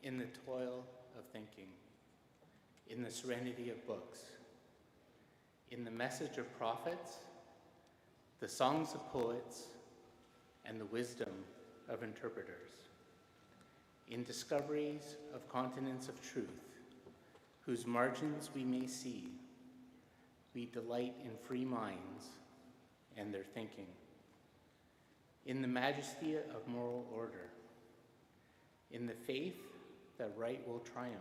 in the toil of thinking, in the serenity of books, in the message of prophets, the songs of poets, and the wisdom of interpreters, in discoveries of continents of truth, whose margins we may see, we delight in free minds and their thinking, in the majesty of moral order, in the faith that right will triumph,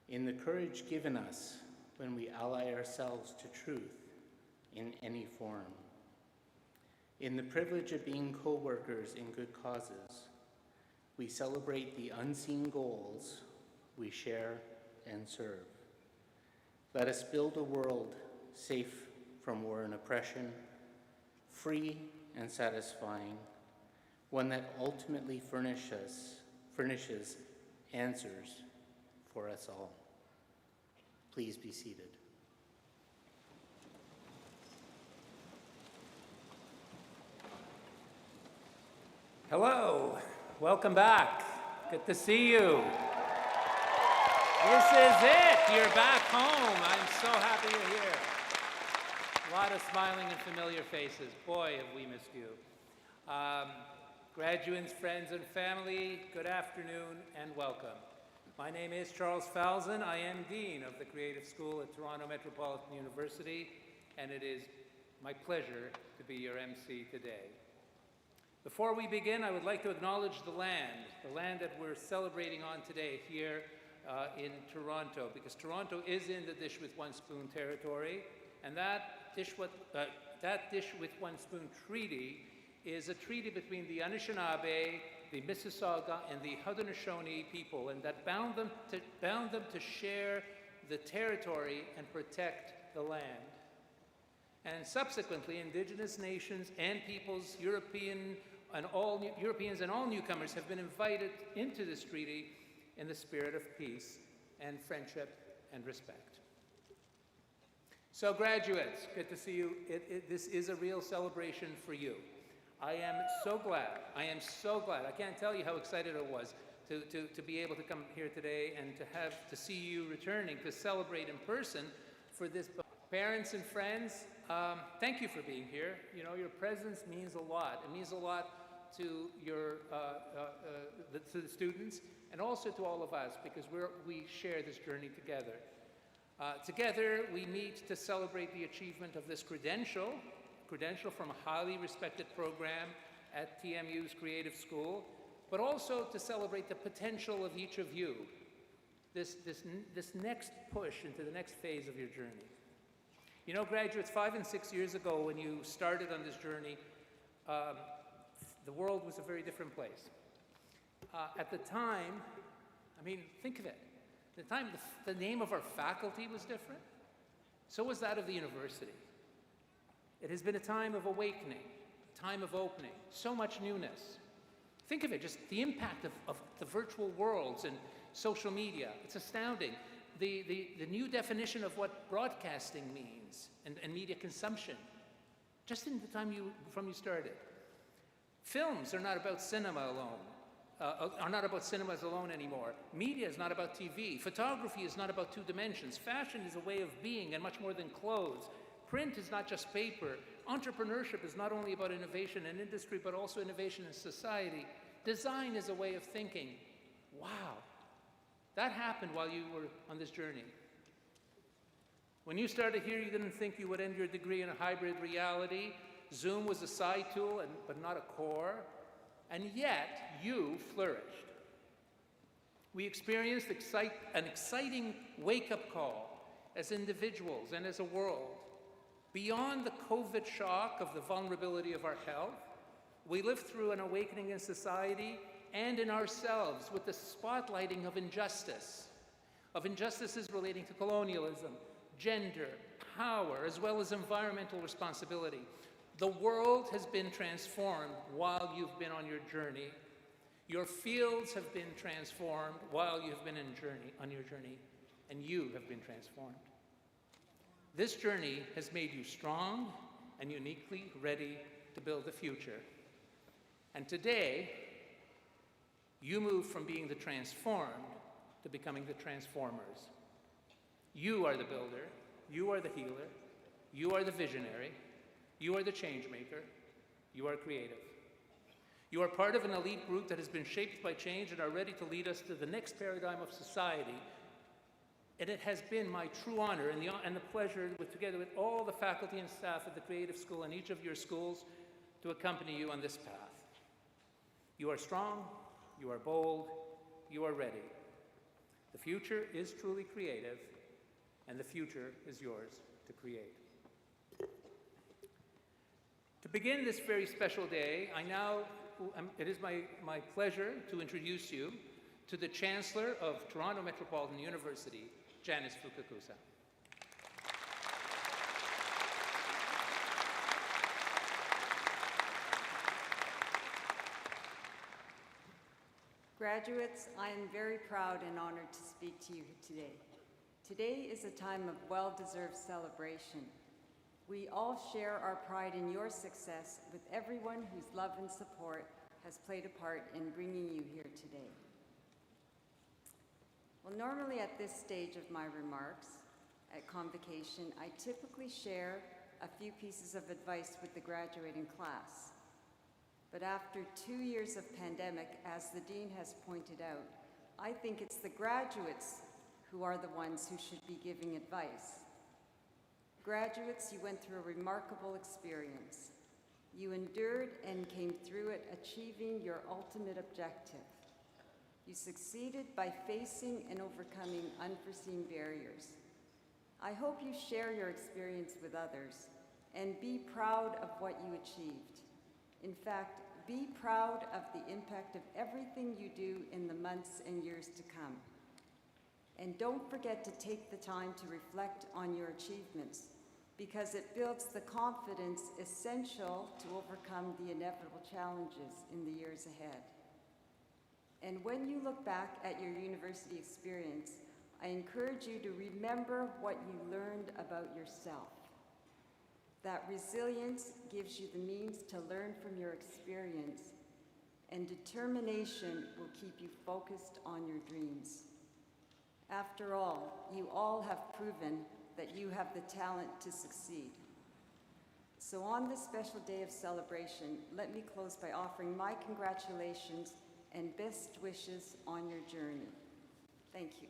in the courage given us when we ally ourselves to truth in any form, in the privilege of being co-workers in good causes, we celebrate the unseen goals we share and serve. Let us build a world safe from war and oppression, free and satisfying, one that ultimately furnishes answers for us all. Please be seated. Hello, welcome back. Good to see you. This is it, you're back home. I'm so happy you're here. A lot of smiling and familiar faces. Boy, have we missed you. Graduates, friends, and family, good afternoon and welcome. My name is Charles Falzon. I am Dean of the Creative School at Toronto Metropolitan University, and it is my pleasure to be your MC today. Before we begin, I would like to acknowledge the land that we're celebrating on today here in Toronto, because Toronto is in the Dish with One Spoon territory, and that Dish with One Spoon treaty is a treaty between the Anishinaabe, the Mississauga, and the Haudenosaunee people, and that bound them to share the territory and protect the land. And subsequently, Indigenous nations and peoples, Europeans and all newcomers have been invited into this treaty in the spirit of peace and friendship and respect. So graduates, good to see you. This is a real celebration for you. I am so glad. I can't tell you how excited I was to be able to come here today and to see you returning to celebrate in person for this. Parents and friends, thank you for being here. You know, your presence means a lot. It means a lot to to the students and also to all of us, because we share this journey together. Together, we meet to celebrate the achievement of this credential from a highly respected program at TMU's Creative School, but also to celebrate the potential of each of you, this next push into the next phase of your journey. You know, graduates, 5 and 6 years ago when you started on this journey, the world was a very different place. At the time, I mean, think of it. At the time, the name of our faculty was different. So was that of the university. It has been a time of awakening, a time of opening, so much newness. Think of it, just the impact of the virtual worlds and social media. It's astounding. The new definition of what broadcasting means and media consumption, just in the time from you started. Films are not about cinema alone, are not about cinemas alone anymore. Media is not about TV. Photography is not about two dimensions. Fashion is a way of being and much more than clothes. Print is not just paper. Entrepreneurship is not only about innovation in industry, but also innovation in society. Design is a way of thinking. Wow. That happened while you were on this journey. When you started here, you didn't think you would end your degree in a hybrid reality. Zoom was a side tool, but not a core. And yet, you flourished. We experienced an exciting wake-up call as individuals and as a world. Beyond the COVID shock of the vulnerability of our health, we lived through an awakening in society and in ourselves with the spotlighting of injustices relating to colonialism, gender, power, as well as environmental responsibility. The world has been transformed while you've been on your journey. Your fields have been transformed while you've been on your journey, and you have been transformed. This journey has made you strong and uniquely ready to build the future. And today, You move from being the transformed to becoming the transformers. You are the builder, you are the healer, you are the visionary, you are the change maker, you are creative. You are part of an elite group that has been shaped by change and are ready to lead us to the next paradigm of society. And it has been my true honor and the pleasure, together with all the faculty and staff at the Creative School and each of your schools, to accompany you on this path. You are strong, you are bold, you are ready. The future is truly creative, and the future is yours to create. To begin this very special day, it is my pleasure to introduce you to the Chancellor of Toronto Metropolitan University, Janice Fukakusa. Graduates, I am very proud and honored to speak to you today. Today is a time of well-deserved celebration. We all share our pride in your success with everyone whose love and support has played a part in bringing you here today. Well, normally at this stage of my remarks at Convocation, I typically share a few pieces of advice with the graduating class. But after 2 years of pandemic, as the Dean has pointed out, I think it's the graduates who are the ones who should be giving advice. Graduates, you went through a remarkable experience. You endured and came through it, achieving your ultimate objective. You succeeded by facing and overcoming unforeseen barriers. I hope you share your experience with others and be proud of what you achieved. In fact, be proud of the impact of everything you do in the months and years to come. And don't forget to take the time to reflect on your achievements, because it builds the confidence essential to overcome the inevitable challenges in the years ahead. And when you look back at your university experience, I encourage you to remember what you learned about yourself. That resilience gives you the means to learn from your experience, and determination will keep you focused on your dreams. After all, you all have proven that you have the talent to succeed. So on this special day of celebration, let me close by offering my congratulations and best wishes on your journey. Thank you.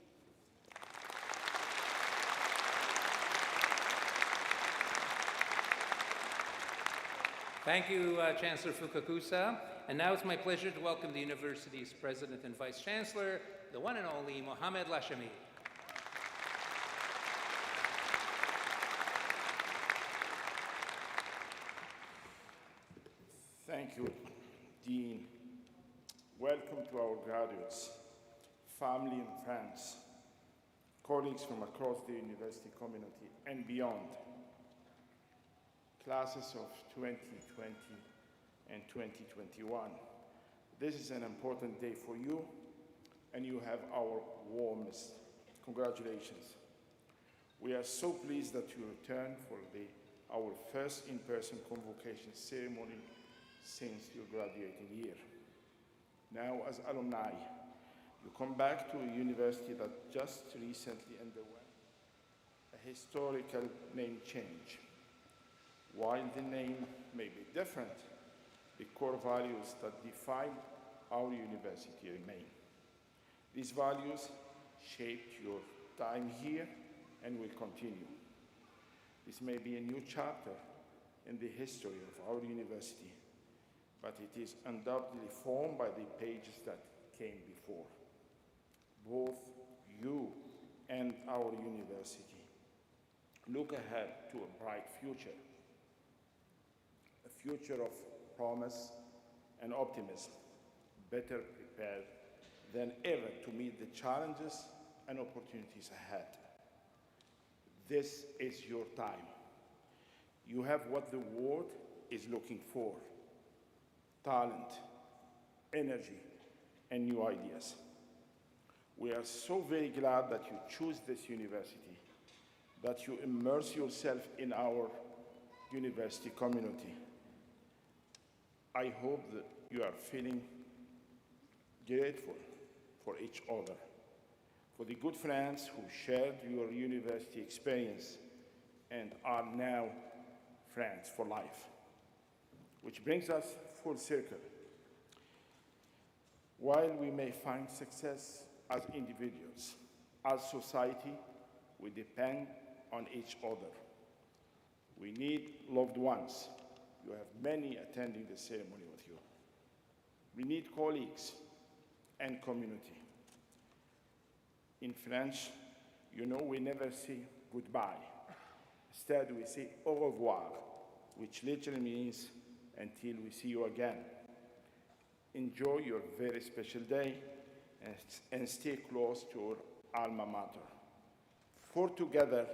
Thank you, Chancellor Fukakusa. And now it's my pleasure to welcome the university's President and Vice Chancellor, the one and only Mohamed Lashami. Thank you, Dean. Welcome to our graduates, family and friends, colleagues from across the university community and beyond, classes of 2020 and 2021. This is an important day for you, and you have our warmest congratulations. We are so pleased that you returned for our first in-person convocation ceremony since your graduating year. Now, as alumni, you come back to a university that just recently underwent a historical name change. While the name may be different, the core values that define our university remain. These values shaped your time here and will continue. This may be a new chapter in the history of our university, but it is undoubtedly formed by the pages that came before. Both you and our university look ahead to a bright future, a future of promise and optimism, better prepared than ever to meet the challenges and opportunities ahead. This is your time. You have what the world is looking for: talent, energy, and new ideas. We are so very glad that you choose this university, that you immerse yourself in our university community. I hope that you are feeling grateful for each other, for the good friends who shared your university experience and are now friends for life. Which brings us full circle. While we may find success as individuals, as society, we depend on each other. We need loved ones. You have many attending the ceremony with you. We need colleagues and community. In French, you know, we never say goodbye. Instead, we say au revoir, which literally means until we see you again. Enjoy your very special day and stay close to your alma mater. For together,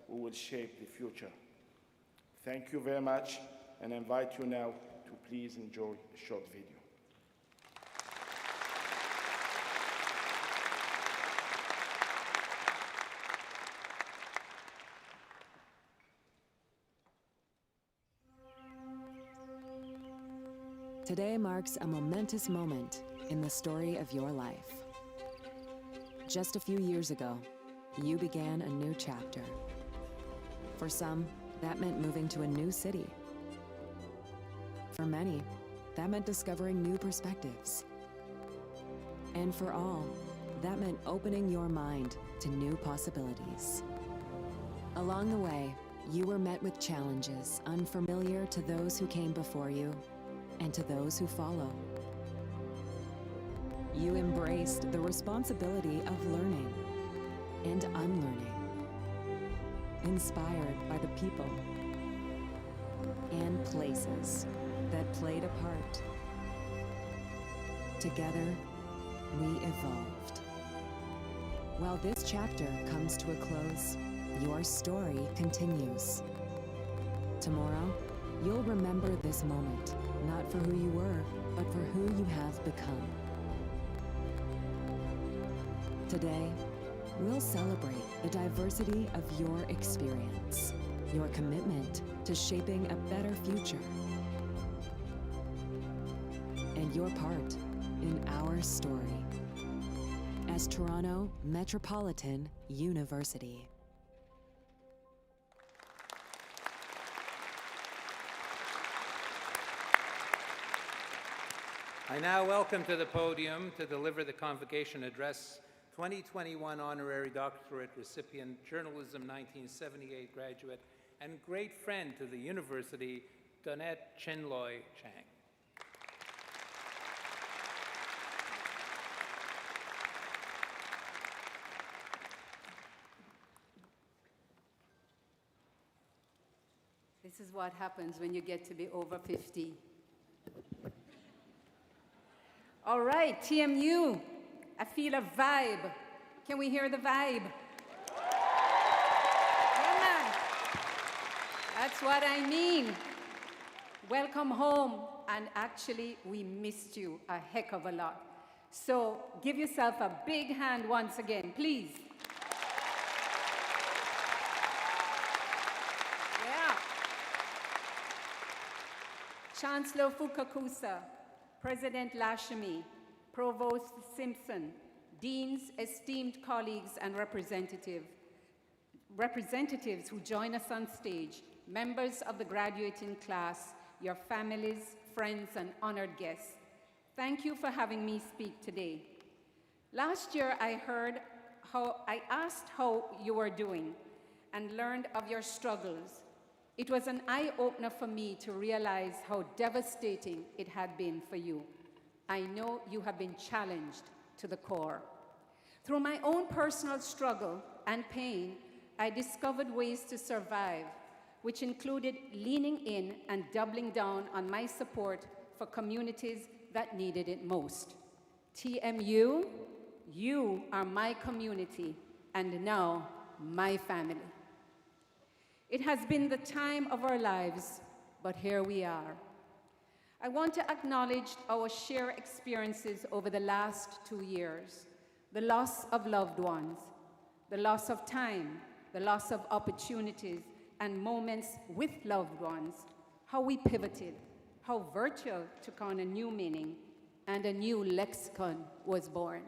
we will shape the future. Thank you very much, and I invite you now to please enjoy a short video. Today marks a momentous moment in the story of your life. Just a few years ago, you began a new chapter. For some, that meant moving to a new city. For many, that meant discovering new perspectives. And for all, that meant opening your mind to new possibilities. Along the way, you were met with challenges unfamiliar to those who came before you and to those who follow. You embraced the responsibility of learning and unlearning, inspired by the people and places that played a part. Together, we evolved. While this chapter comes to a close, your story continues. Tomorrow, you'll remember this moment, not for who you were, but for who you have become. Today, we'll celebrate the diversity of your experience, your commitment to shaping a better future, and your part in our story as Toronto Metropolitan University. I now welcome to the podium to deliver the Convocation Address 2021 Honorary Doctorate recipient, Journalism 1978 graduate, and great friend to the University, Donette Chinloy Chang. This is what happens when you get to be over 50. All right, TMU, I feel a vibe. Can we hear the vibe? Yeah, man. That's what I mean. Welcome home. And actually, we missed you a heck of a lot. So give yourself a big hand once again, please. Yeah. Chancellor Fukakusa, President Lashmi, Provost Simpson, deans, esteemed colleagues, and representatives who join us on stage, members of the graduating class, your families, friends, and honored guests. Thank you for having me speak today. Last year, I asked how you were doing and learned of your struggles. It was an eye-opener for me to realize how devastating it had been for you. I know you have been challenged to the core. Through my own personal struggle and pain, I discovered ways to survive, which included leaning in and doubling down on my support for communities that needed it most. TMU, you are my community, and now my family. It has been the time of our lives, but here we are. I want to acknowledge our shared experiences over the last 2 years, the loss of loved ones, the loss of time, the loss of opportunities and moments with loved ones, how we pivoted, how virtual took on a new meaning, and a new lexicon was born.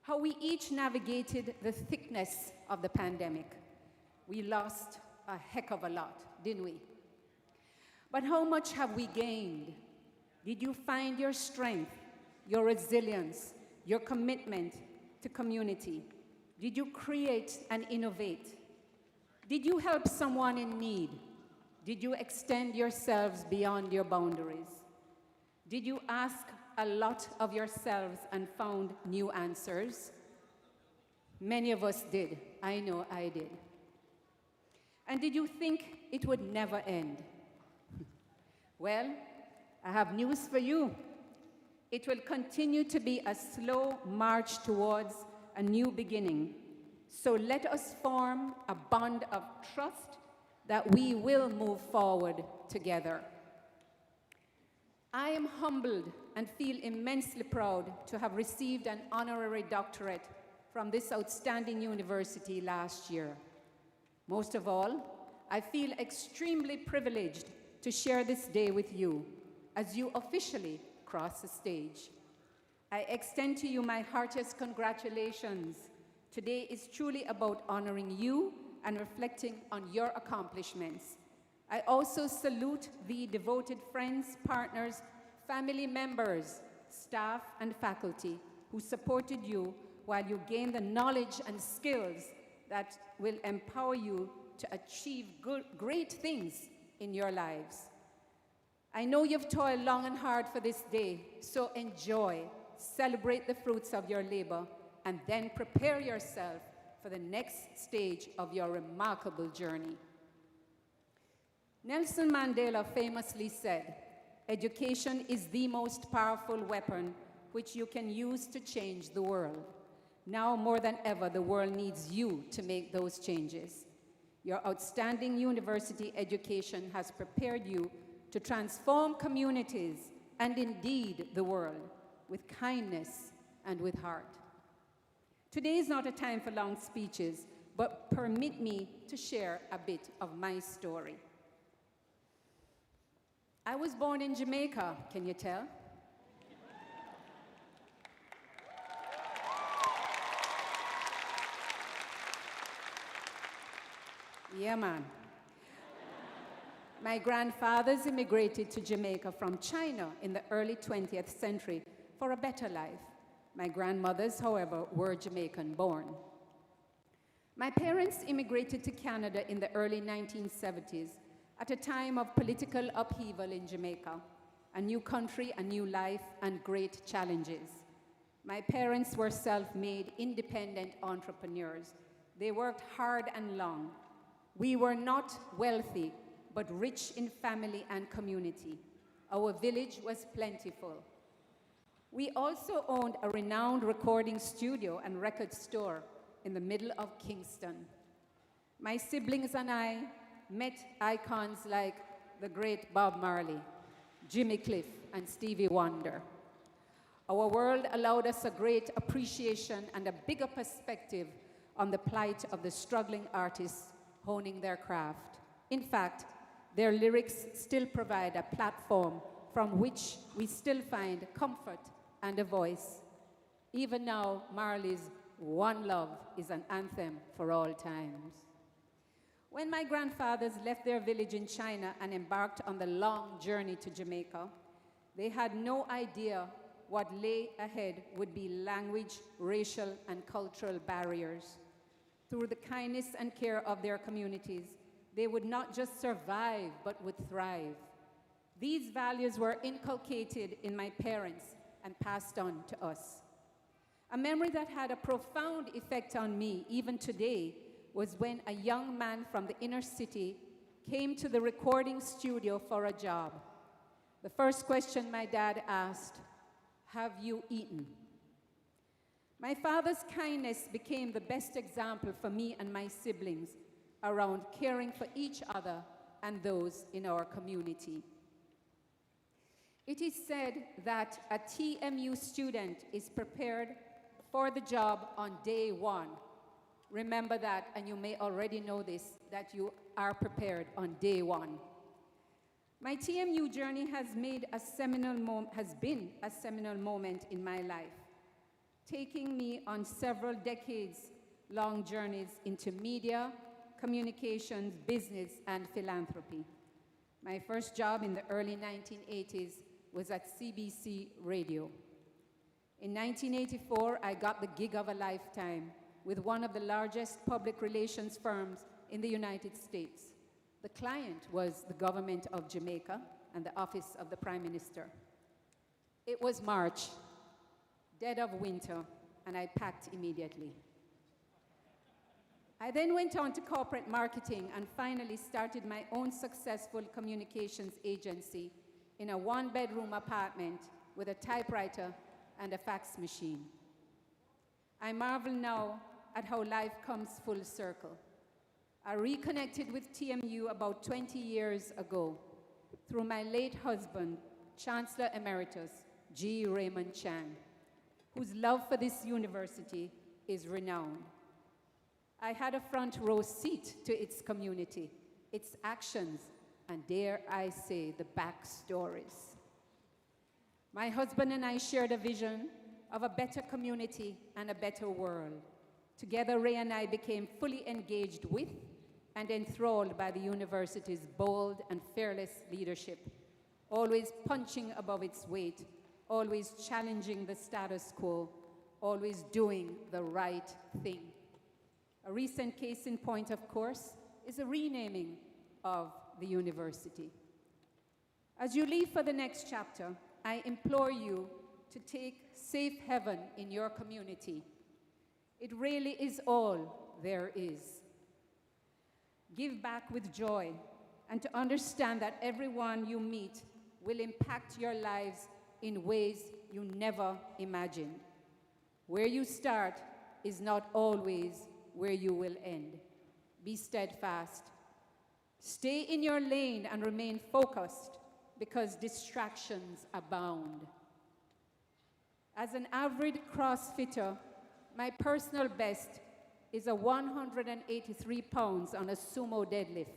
How we each navigated the thickness of the pandemic. We lost a heck of a lot, didn't we? But how much have we gained? Did you find your strength, your resilience, your commitment to community? Did you create and innovate? Did you help someone in need? Did you extend yourselves beyond your boundaries? Did you ask a lot of yourselves and found new answers? Many of us did. I know I did. And did you think it would never end? Well, I have news for you. It will continue to be a slow march towards a new beginning. So let us form a bond of trust that we will move forward together. I am humbled and feel immensely proud to have received an honorary doctorate from this outstanding university last year. Most of all, I feel extremely privileged to share this day with you as you officially cross the stage. I extend to you my heartiest congratulations. Today is truly about honoring you and reflecting on your accomplishments. I also salute the devoted friends, partners, family members, staff, and faculty who supported you while you gain the knowledge and skills that will empower you to achieve great things in your lives. I know you've toiled long and hard for this day, so enjoy, celebrate the fruits of your labor, and then prepare yourself for the next stage of your remarkable journey. Nelson Mandela famously said, "Education is the most powerful weapon which you can use to change the world." Now more than ever, the world needs you to make those changes. Your outstanding university education has prepared you to transform communities and indeed the world with kindness and with heart. Today is not a time for long speeches, but permit me to share a bit of my story. I was born in Jamaica, can you tell? Yeah, man. My grandfathers immigrated to Jamaica from China in the early 20th century for a better life. My grandmothers, however, were Jamaican-born. My parents immigrated to Canada in the early 1970s at a time of political upheaval in Jamaica, a new country, a new life, and great challenges. My parents were self-made, independent entrepreneurs. They worked hard and long. We were not wealthy, but rich in family and community. Our village was plentiful. We also owned a renowned recording studio and record store in the middle of Kingston. My siblings and I met icons like the great Bob Marley, Jimmy Cliff, and Stevie Wonder. Our world allowed us a great appreciation and a bigger perspective on the plight of the struggling artists honing their craft. In fact, their lyrics still provide a platform from which we still find comfort and a voice. Even now, Marley's "One Love" is an anthem for all times. When my grandfathers left their village in China and embarked on the long journey to Jamaica, they had no idea what lay ahead would be language, racial, and cultural barriers. Through the kindness and care of their communities, they would not just survive, but would thrive. These values were inculcated in my parents and passed on to us. A memory that had a profound effect on me, even today, was when a young man from the inner city came to the recording studio for a job. The first question my dad asked, "Have you eaten?" My father's kindness became the best example for me and my siblings around caring for each other and those in our community. It is said that a TMU student is prepared for the job on day one. Remember that, and you may already know this, that you are prepared on day one. My TMU journey has been a seminal moment in my life, taking me on several decades-long journeys into media, communications, business, and philanthropy. My first job in the early 1980s was at CBC Radio. In 1984, I got the gig of a lifetime with one of the largest public relations firms in the United States. The client was the government of Jamaica and the office of the Prime Minister. It was March, dead of winter, and I packed immediately. I then went on to corporate marketing and finally started my own successful communications agency in a one-bedroom apartment with a typewriter and a fax machine. I marvel now at how life comes full circle. I reconnected with TMU about 20 years ago through my late husband, Chancellor Emeritus G. Raymond Chan, whose love for this university is renowned. I had a front row seat to its community, its actions, and dare I say, the backstories. My husband and I shared a vision of a better community and a better world. Together, Ray and I became fully engaged with and enthralled by the university's bold and fearless leadership, always punching above its weight, always challenging the status quo, always doing the right thing. A recent case in point, of course, is a renaming of the university. As you leave for the next chapter, I implore you to take safe haven in your community. It really is all there is. Give back with joy and to understand that everyone you meet will impact your lives in ways you never imagined. Where you start is not always where you will end. Be steadfast. Stay in your lane and remain focused because distractions abound. As an average CrossFitter, my personal best is a 183 pounds on a sumo deadlift.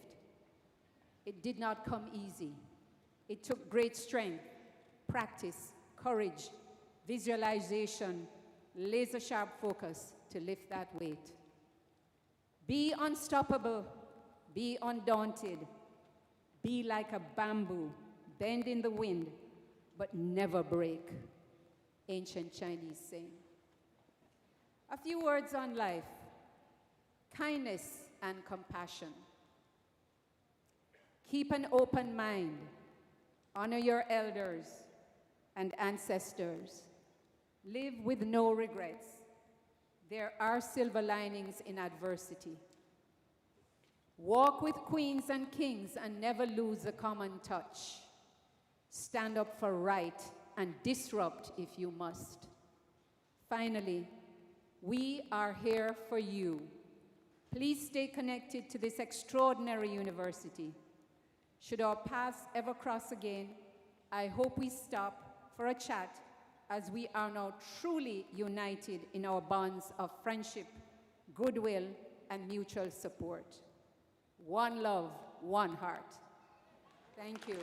It did not come easy. It took great strength, practice, courage, visualization, laser-sharp focus to lift that weight. Be unstoppable, be undaunted, be like a bamboo, bend in the wind, but never break. Ancient Chinese saying. A few words on life. Kindness and compassion. Keep an open mind. Honor your elders and ancestors. Live with no regrets. There are silver linings in adversity. Walk with queens and kings and never lose a common touch. Stand up for right and disrupt if you must. Finally, we are here for you. Please stay connected to this extraordinary university. Should our paths ever cross again, I hope we stop for a chat as we are now truly united in our bonds of friendship, goodwill, and mutual support. One love, one heart. Thank you.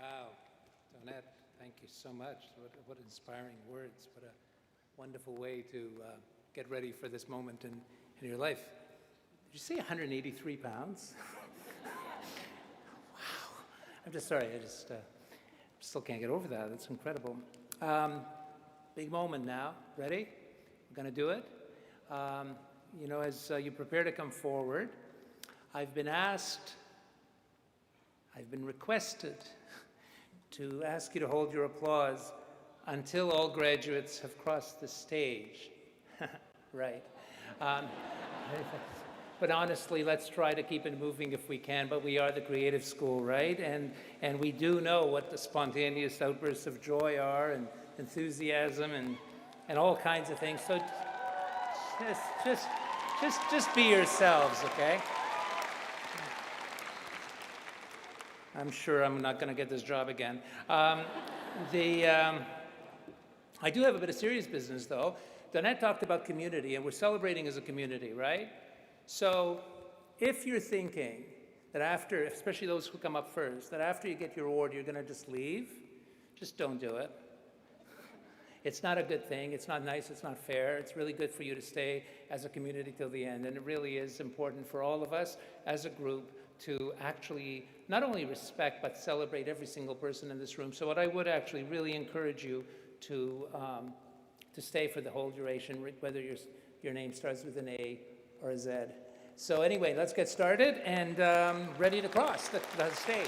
Wow, Donette, thank you so much. What inspiring words. What a wonderful way to get ready for this moment in your life. Did you say 183 pounds? Wow. I'm just sorry. I just still can't get over that. That's incredible. Big moment now. Ready? We're going to do it. You know, as you prepare to come forward, I've been requested to ask you to hold your applause until all graduates have crossed the stage. Right. But honestly, let's try to keep it moving if we can, but we are the creative school, right? And we do know what the spontaneous outbursts of joy are, and enthusiasm, and all kinds of things. So just be yourselves, okay? I'm sure I'm not going to get this job again. I do have a bit of serious business, though. Donette talked about community, and we're celebrating as a community, right? So if you're thinking that after, especially those who come up first, that after you get your award, you're going to just leave, just don't do it. It's not a good thing. It's not nice. It's not fair. It's really good for you to stay as a community till the end. And it really is important for all of us as a group to actually not only respect, but celebrate every single person in this room. So what I would actually really encourage you to stay for the whole duration, whether your name starts with an A or a Z. So anyway, let's get started and ready to cross the stage.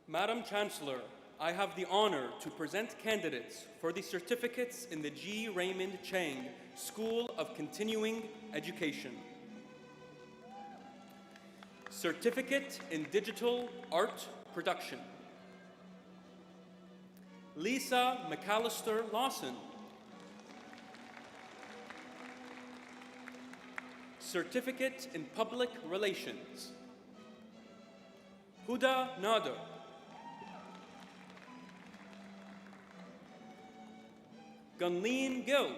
Madam Chancellor, I have the honor to present candidates for the certificates in the G. Raymond Chang School of Continuing Education. Certificate in Digital Art Production. Lisa McAllister Lawson. Certificate in Public Relations. Huda Nader. Gunleen Gill.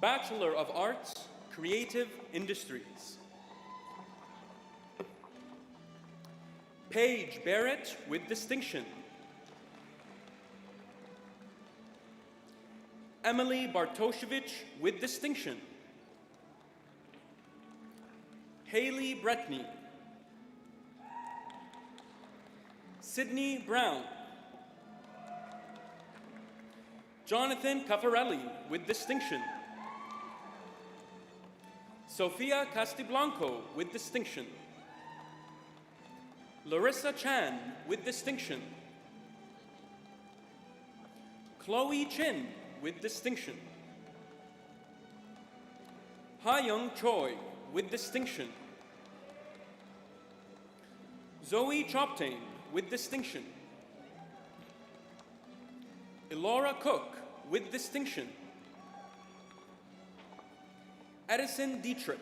Bachelor of Arts, Creative Industries. Paige Barrett with distinction. Emily Bartoshevich with distinction. Haley Bretney. Sydney Brown. Jonathan Caffarelli with distinction. Sofia Castiblanco with distinction. Larissa Chan with distinction. Chloe Chin with distinction. Ha-Young Choi with distinction. Zoe Choptain with distinction. Elora Cook with distinction. Edison Dietrich.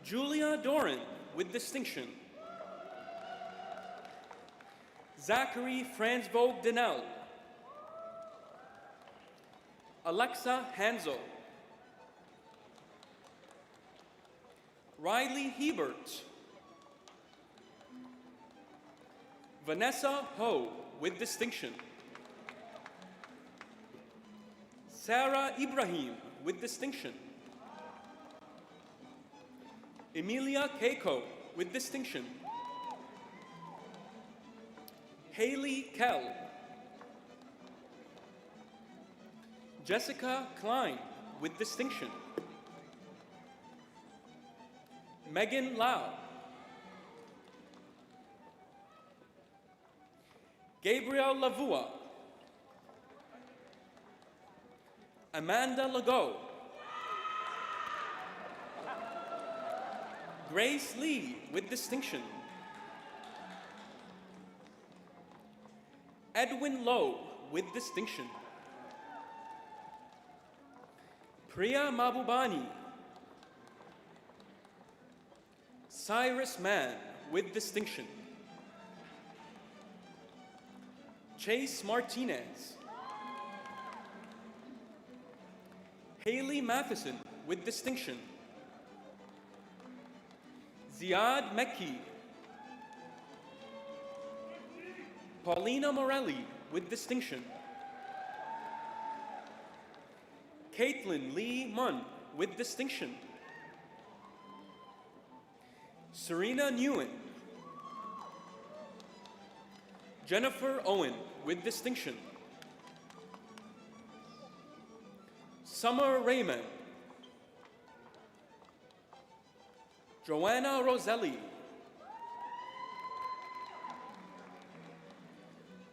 Julia Doran with distinction. Zachary Franzvogt Denel. Alexa Hansel. Riley Hebert. Vanessa Ho with distinction. Sarah Ibrahim with distinction. Emilia Keiko with distinction. Haley Kell. Jessica Klein with distinction. Megan Lau. Gabriel Lavua. Amanda Legault. Grace Lee with distinction. Edwin Lowe with distinction. Priya Mabubani. Cyrus Mann with distinction. Chase Martinez. Haley Matheson with distinction. Ziad Mekki. Paulina Morelli with distinction. Caitlin Lee Munn with distinction. Serena Newen. Jennifer Owen with distinction. Summer Raymond. Joanna Roselli.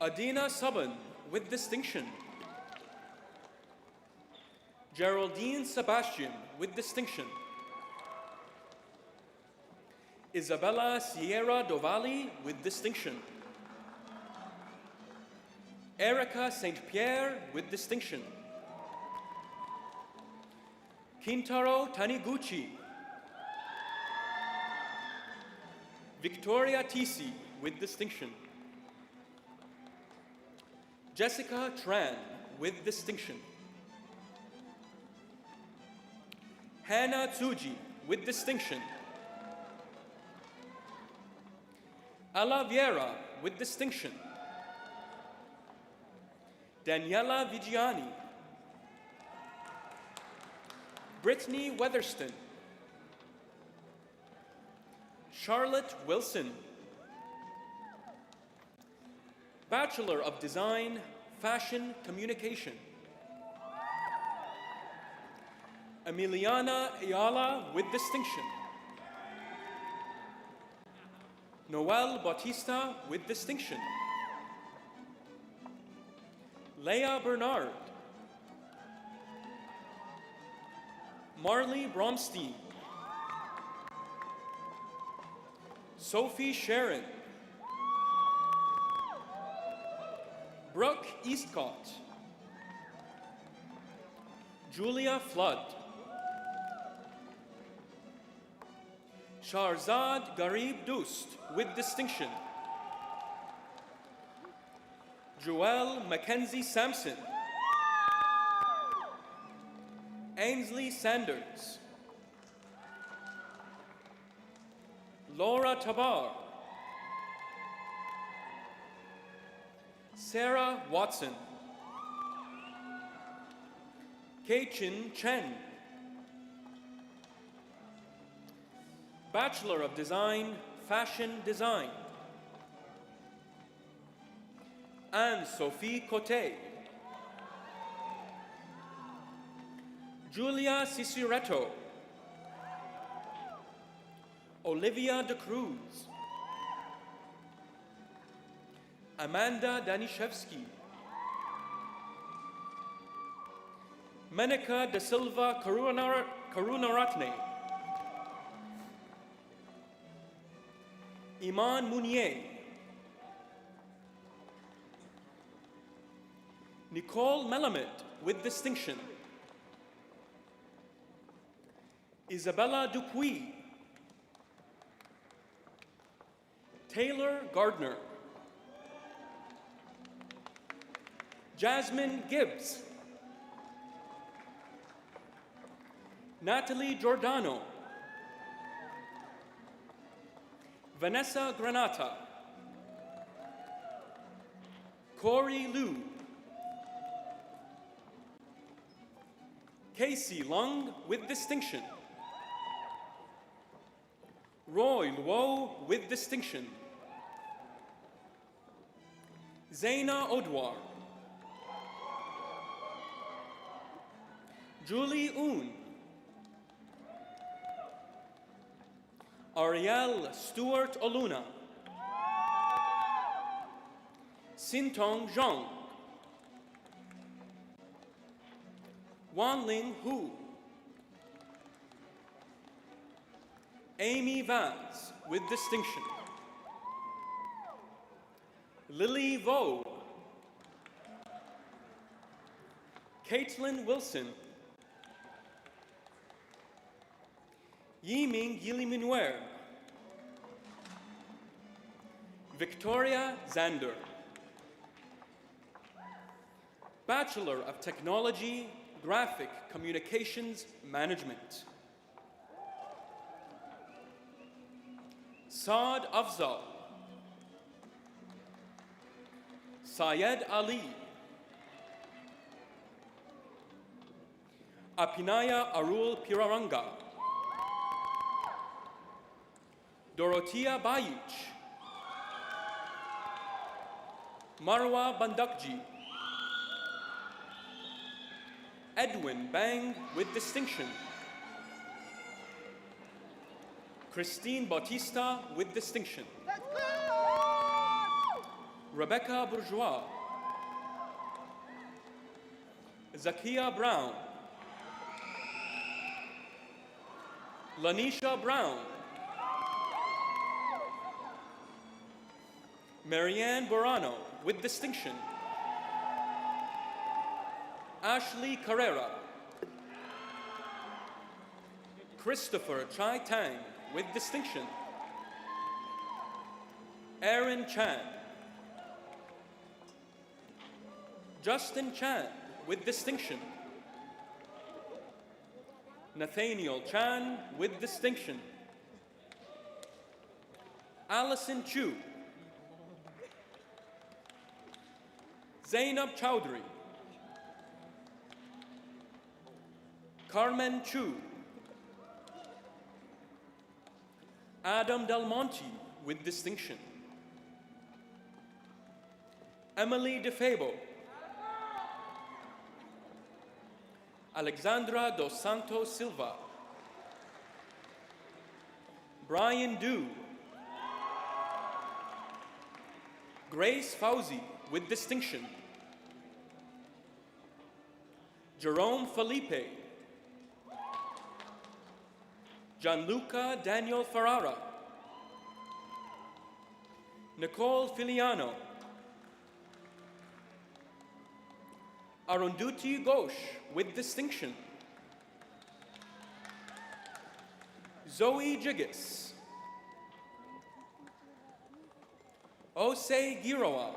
Adina Subban with distinction. Geraldine Sebastian with distinction. Isabella Sierra Dovali with distinction. Erica St. Pierre with distinction. Kintaro Taniguchi. Victoria Tisi with distinction. Jessica Tran with distinction. Hannah Tsuji with distinction. Ala Vieira with distinction. Daniela Vigiani. Brittany Weatherston. Charlotte Wilson. Bachelor of Design, Fashion Communication. Emiliana Ayala with distinction. Noel Bautista with distinction. Leah Bernard. Marley Bromstein. Sophie Sharon. Brooke Eastcott. Julia Flood. Sharzad Garib Dust with distinction. Joelle Mackenzie Sampson. Ainsley Sanders. Laura Tabar. Sarah Watson. Kei-Chin Chen. Bachelor of Design, Fashion Design. Anne-Sophie Cote. Julia Ciciretto. Olivia De Cruz. Amanda Danishevsky. Menika Da Silva Karunaratne. Iman Munier. Nicole Melamed with distinction. Isabella Dupuy. Taylor Gardner. Jasmine Gibbs. Natalie Giordano. Vanessa Granata. Corey Liu. Casey Lung with distinction. Roy Luo with distinction. Zaina Odwar. Julie Un. Ariel Stewart Oluna. Sintong Zhang. Wanling Hu. Amy Vance with distinction. Lily Vo. Caitlin Wilson. Yiming Yiliminwer. Victoria Zander. Bachelor of Technology, Graphic Communications Management. Saad Afzal. Syed Ali, Apinaya Arul Piraranga, Dorothea Bayic, Marwa Bandakji, Edwin Bang with distinction, Christine Bautista with distinction, Rebecca Bourgeois, Zakia Brown, Lanisha Brown, Marianne Borano with distinction, Ashley Carrera, Christopher Chai Tang with distinction, Aaron Chan, Justin Chan with distinction, Nathaniel Chan with distinction, Allison Chu, Zainab Chowdhury, Carmen Chu, Adam Del Monte with distinction, Emily DeFabo, Alexandra dos Santos Silva, Brian Du, Grace Fauzi with distinction, Jerome Felipe, Gianluca Daniel Ferrara, Nicole Filiano, Arundhati Ghosh with distinction, Zoe Jiggis, Osei Giroa,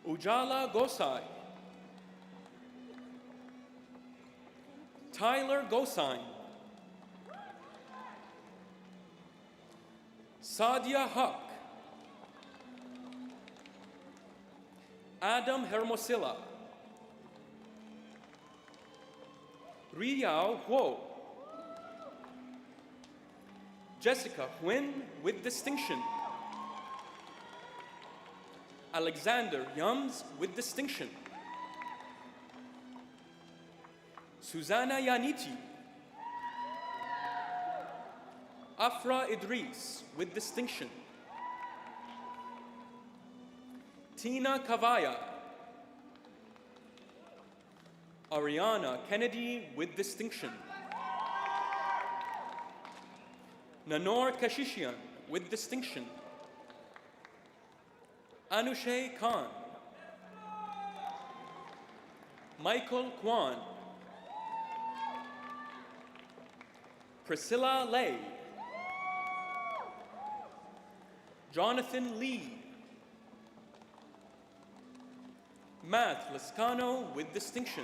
Ujala Gosai, Tyler Gosine, Sadia Huck, Adam Hermosilla, Riyao Huo, Jessica Huyn with distinction, Alexander Yums with distinction, Susanna Yaniti, Afra Idris with distinction, Tina Kavaya, Ariana Kennedy with distinction, Nanor Kashishian with distinction, Anushay Khan, Michael Kwan, Priscilla Lay, Jonathan Lee, Matt Lascano with distinction,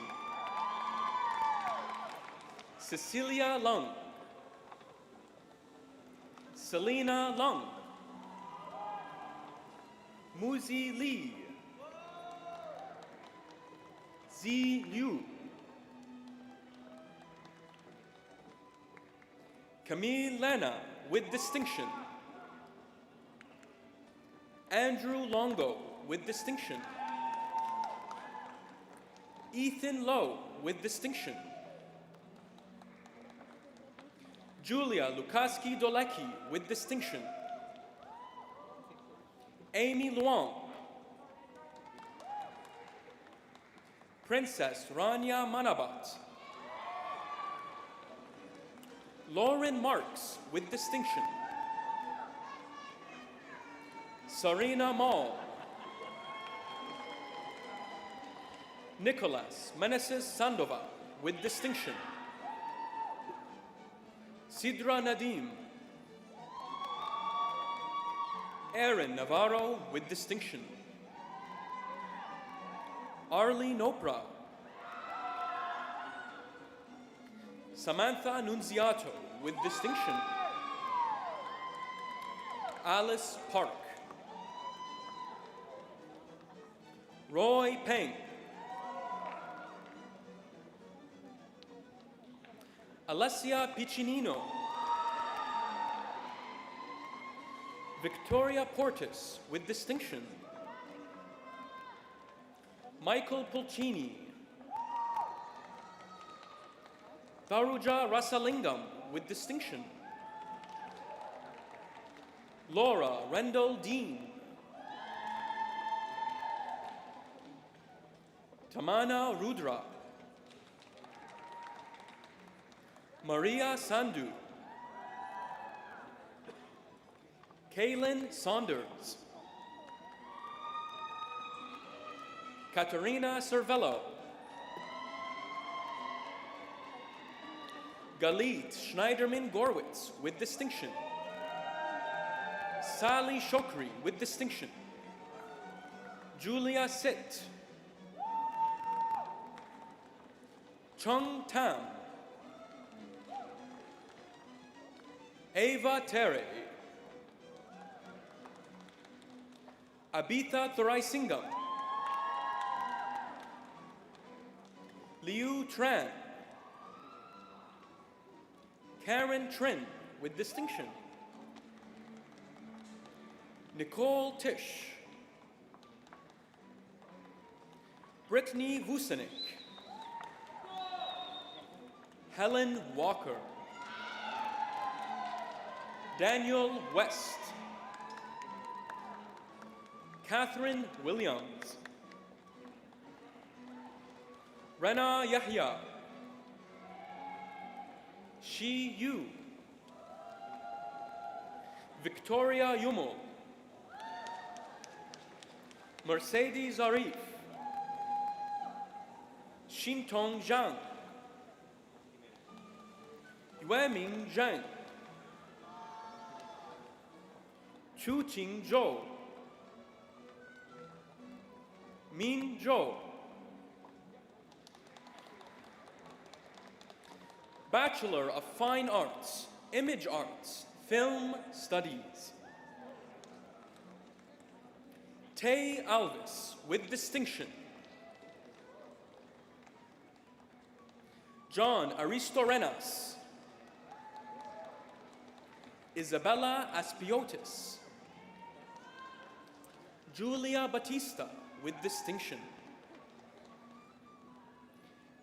Cecilia Lung, Selena Lung, Muzi Lee, Zi Liu, Camille Lena with distinction, Andrew Longo with distinction, Ethan Lowe with distinction, Julia Lukaski Dolecki with distinction, Amy Luong, Princess Rania Manabat, Lauren Marks with distinction, Sarina Mall, Nicolas Meneses Sandova with distinction, Sidra Nadim, Aaron Navarro with distinction, Arlene Oprah, Samantha Nunziato with distinction, Alice Park, Roy Peng. Alessia Piccinino. Victoria Portis with distinction. Michael Pulcini. Tharuja Rasalingam with distinction. Laura Rendell Dean. Tamana Rudra. Maria Sandu. Kaylin Saunders. Katerina Cervello. Galit Schneiderman Gorwitz with distinction. Sally Shokri with distinction. Julia Sit. Chung Tam. Ava Tere. Abita Thuraisingam. Liu Tran. Karen Trin with distinction. Nicole Tish. Brittany Vucinic. Helen Walker. Daniel West. Catherine Williams. Rena Yahya. Shi Yu. Victoria Yumul. Mercedes Arif. Xintong Zhang. Yueming Zhang. Chuqing Zhou. Min Zhou. Bachelor of Fine Arts, Image Arts, Film Studies. Tay Alvis with distinction. John Aristorenas. Isabella Aspiotis. Julia Batista with distinction.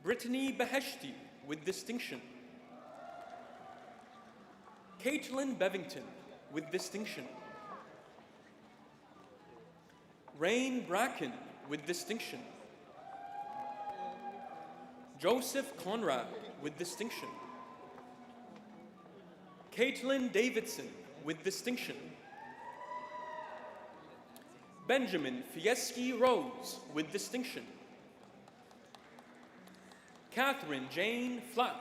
Brittany Beheshti with distinction. Caitlin Bevington with distinction. Rain Bracken with distinction. Joseph Conrad with distinction. Caitlin Davidson with distinction. Benjamin Fieschi Rose with distinction. Catherine Jane Flack.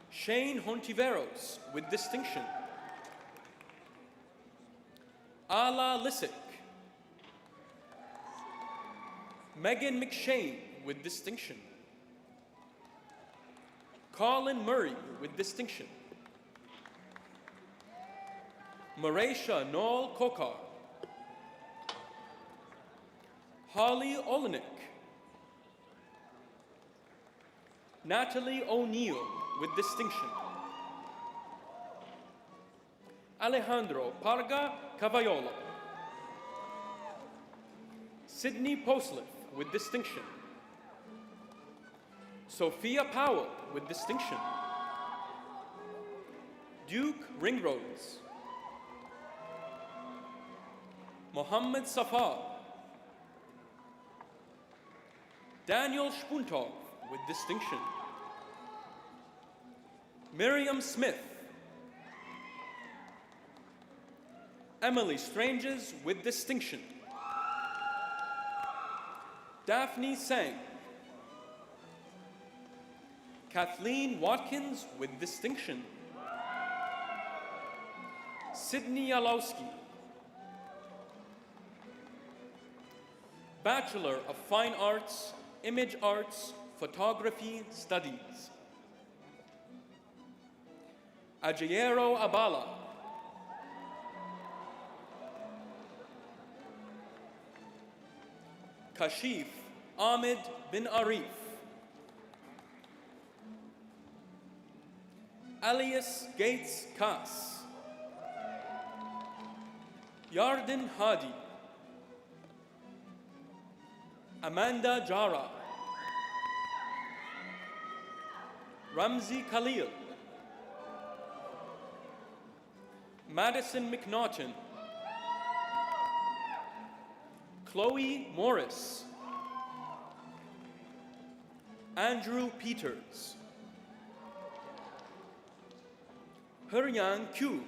Shane Hontiveros with distinction. Ala Lissick. Megan McShane with distinction. Colin Murray with distinction. Marisha Noel Kokar. Holly Olenek. Natalie O'Neill with distinction. Alejandro Parga Cavallolo. Sydney Posliff with distinction. Sophia Powell with distinction. Duke Ringrose. Mohammed Safar. Daniel Spuntov with distinction. Miriam Smith. Emily Stranges with distinction. Daphne Sang. Kathleen Watkins with distinction. Sydney Alowski. Bachelor of Fine Arts, Image Arts, Photography Studies. Ajayero Abala. Kashif Ahmed bin Arif, Alias Gates Kass, Yarden Hadi, Amanda Jara, Ramzi Khalil, Madison McNaughton, Chloe Morris, Andrew Peters, Huryan Q,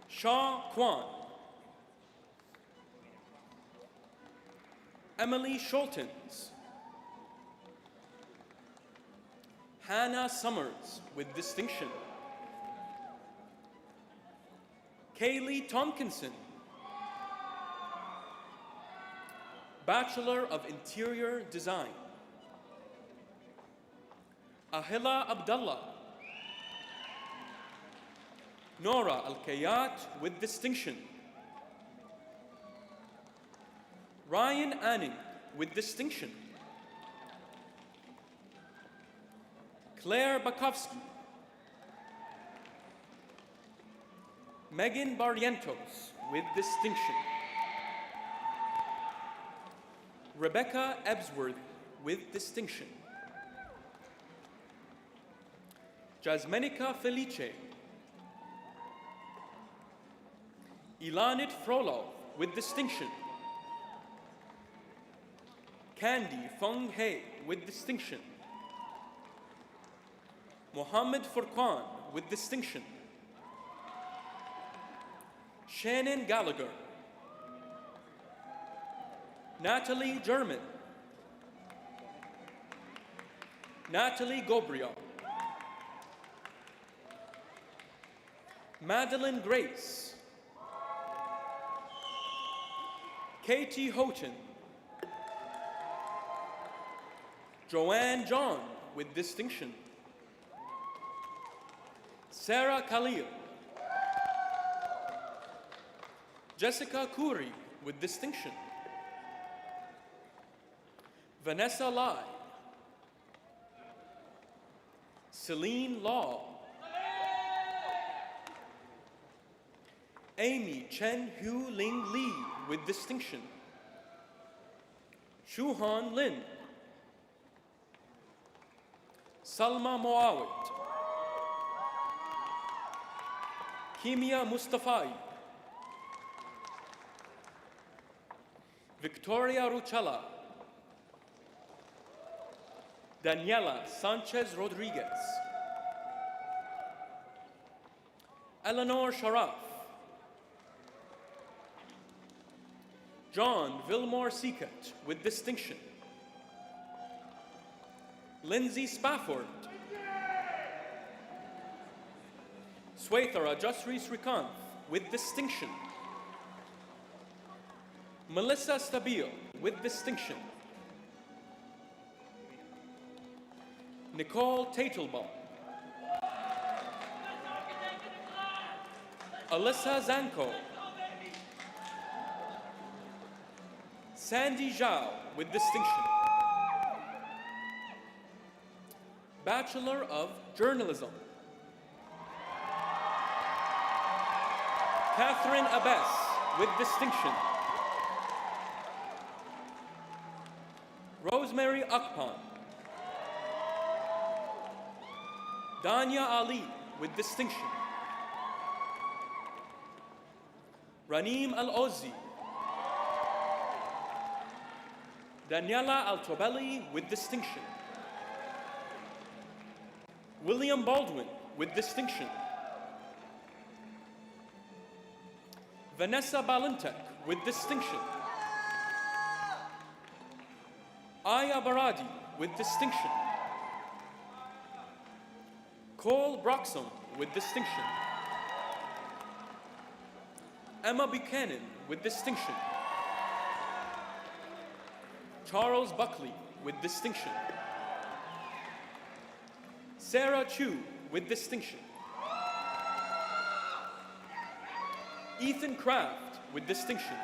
Sha Kwan, Emily Schultens, Hannah Summers with distinction, Kaylee Tompkinson, Bachelor of Interior Design, Ahila Abdullah, Nora Al-Kayat with distinction, Ryan Anning with distinction, Claire Bakovsky, Megan Barrientos with distinction, Rebecca Ebsworth with distinction, Jasmenica Felice, Ilanit Frolov with distinction, Candy Feng He with distinction, Mohammed Furqan with distinction, Shannon Gallagher, Natalie German, Natalie Gobrio, Madeline Grace, Katie Houghton, Joanne John with distinction, Sarah Khalil, Jessica Khoury with distinction, Vanessa Lai, Celine Law, Amy Chen Hu Ling Lee with distinction, Shuhan Lin, Salma Moawit, Kimia Mustafai, Victoria Ruchala, Daniela Sanchez Rodriguez, Eleanor Sharaf, John Vilmore Seekett with distinction, Lindsay Spafford, Swethara Jasri Srikanth with distinction, Melissa Stabile with distinction, Nicole Taitelbaum, Alyssa Zanko, Sandy Zhao with distinction, Bachelor of Journalism, Catherine Abbas with distinction, Rosemary Akpan, Danya Ali with distinction, Raneem Al-Ozzi, Daniela Altobelli with distinction, William Baldwin with distinction, Vanessa Balintek with distinction, Aya Baradi with distinction, Cole Broxham with distinction, Emma Buchanan with distinction, Charles Buckley with distinction, Sarah Chu with distinction, Ethan Kraft with distinction,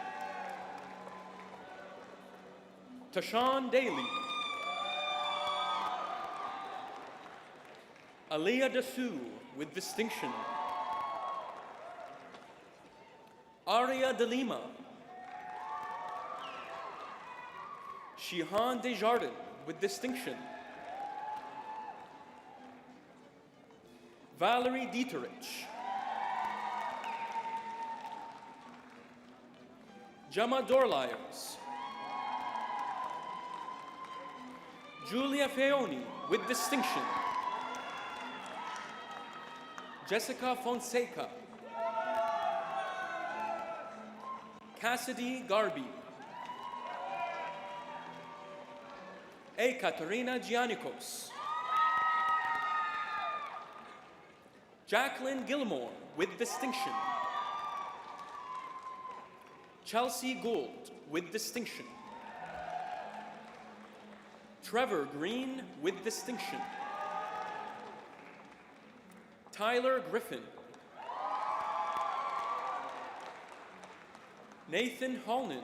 Tashawn Daly. Aliyah Dasu with distinction. Aria De Lima. Shihan Desjardins with distinction. Valerie Dieterich. Gemma Dorliers. Julia Feoni with distinction. Jessica Fonseca. Cassidy Garby. Katerina Giannikos. Jacqueline Gilmore with distinction. Chelsea Gould with distinction. Trevor Green with distinction. Tyler Griffin. Nathan Holnan.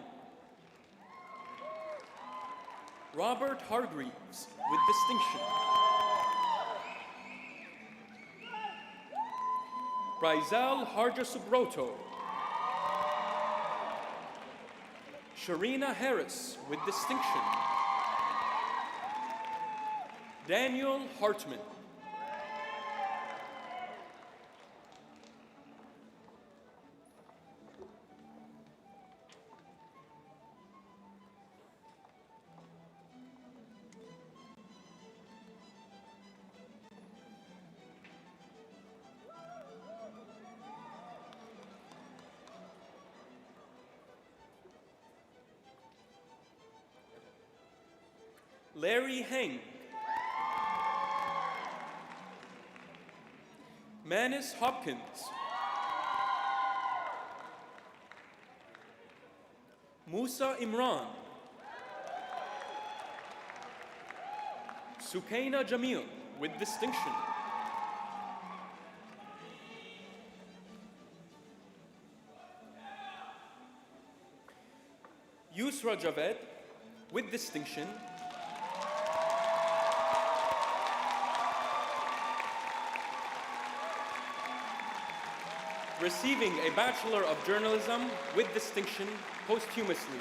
Robert Hargreaves with distinction. Bryzel Harja-Subroto. Sharina Harris with distinction. Daniel Hartman. Larry Heng. Manis Hopkins. Musa Imran. Sukaina Jamil with distinction. Yusra Javed with distinction. Receiving a Bachelor of Journalism with distinction posthumously,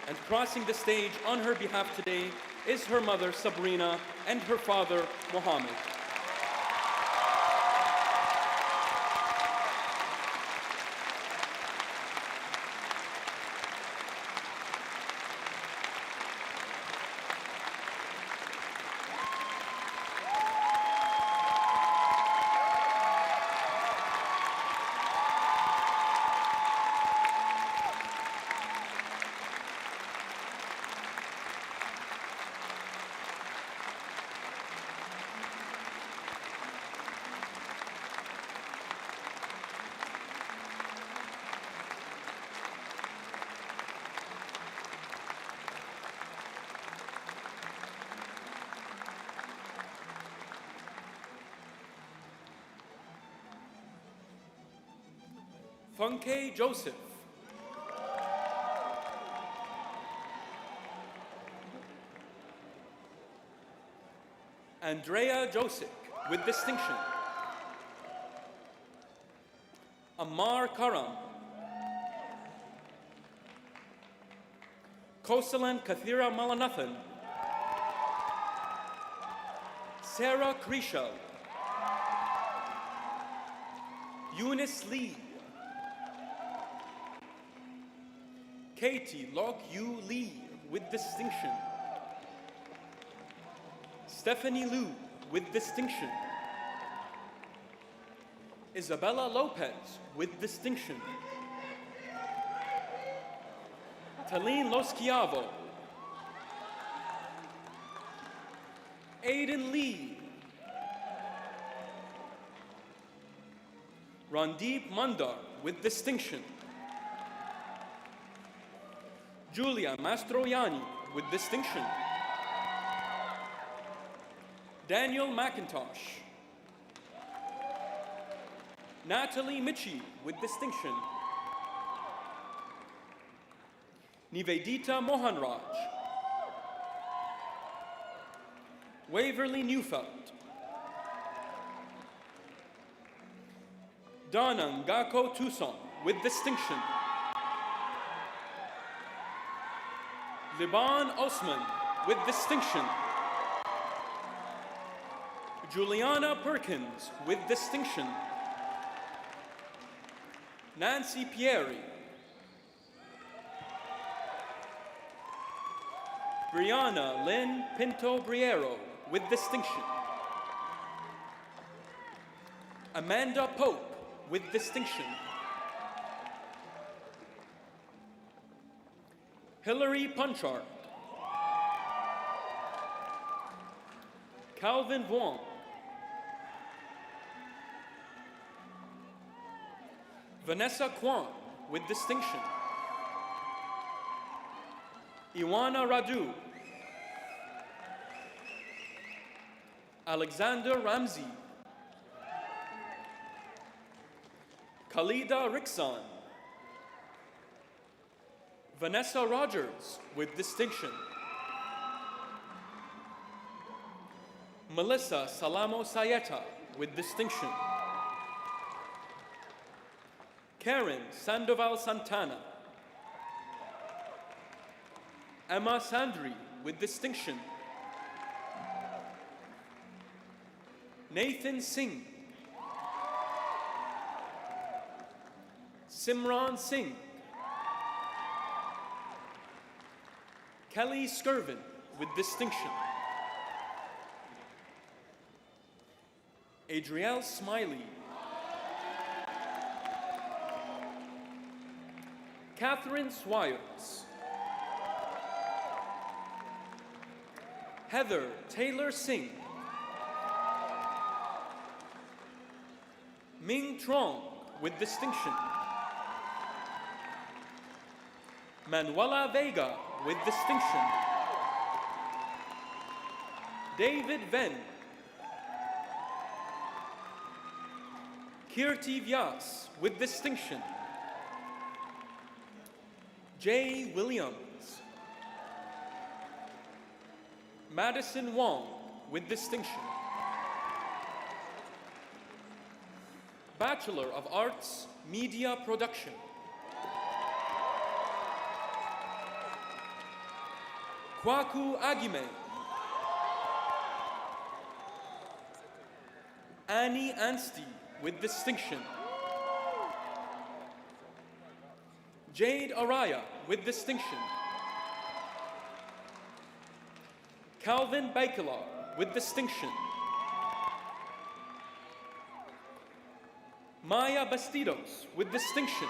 and crossing the stage on her behalf today is her mother, Sabrina, and her father, Mohammed. Funke Joseph. Andrea Joseph with distinction. Ammar Karam. Kosalan Kathira Malanathan. Sarah Krishel. Eunice Lee. Katie Lok-Yu Lee with distinction. Stephanie Liu with distinction. Isabella Lopez with distinction. Talene Loschiavo. Aiden Lee. Randeep Mandar with distinction. Julia Mastroianni with distinction. Daniel McIntosh. Natalie Michi with distinction. Nivedita Mohanraj. Waverly Neufeld. Donna Ngako Tucson with distinction. Liban Osman with distinction. Juliana Perkins with distinction. Nancy Pieri. Brianna Lynn Pinto Briero with distinction. Amanda Pope with distinction. Hillary Punchard. Calvin Vuong. Vanessa Kwan with distinction. Iwana Radu. Alexander Ramsey. Khalida Rixon. Vanessa Rogers with distinction. Melissa Salamo Sayeta with distinction. Karen Sandoval Santana. Emma Sandri with distinction. Nathan Singh. Simran Singh. Kelly Skirvin with distinction. Adrielle Smiley. Catherine Swires. Heather Taylor Singh. Ming Trong with distinction. Manuela Vega with distinction. David Venn. Kirti Vyas with distinction. Jay Williams. Madison Wong with distinction. Bachelor of Arts, Media Production. Kwaku Agime. Annie Anstey with distinction. Jade Araya with distinction. Calvin Baikelar with distinction. Maya Bastidos with distinction.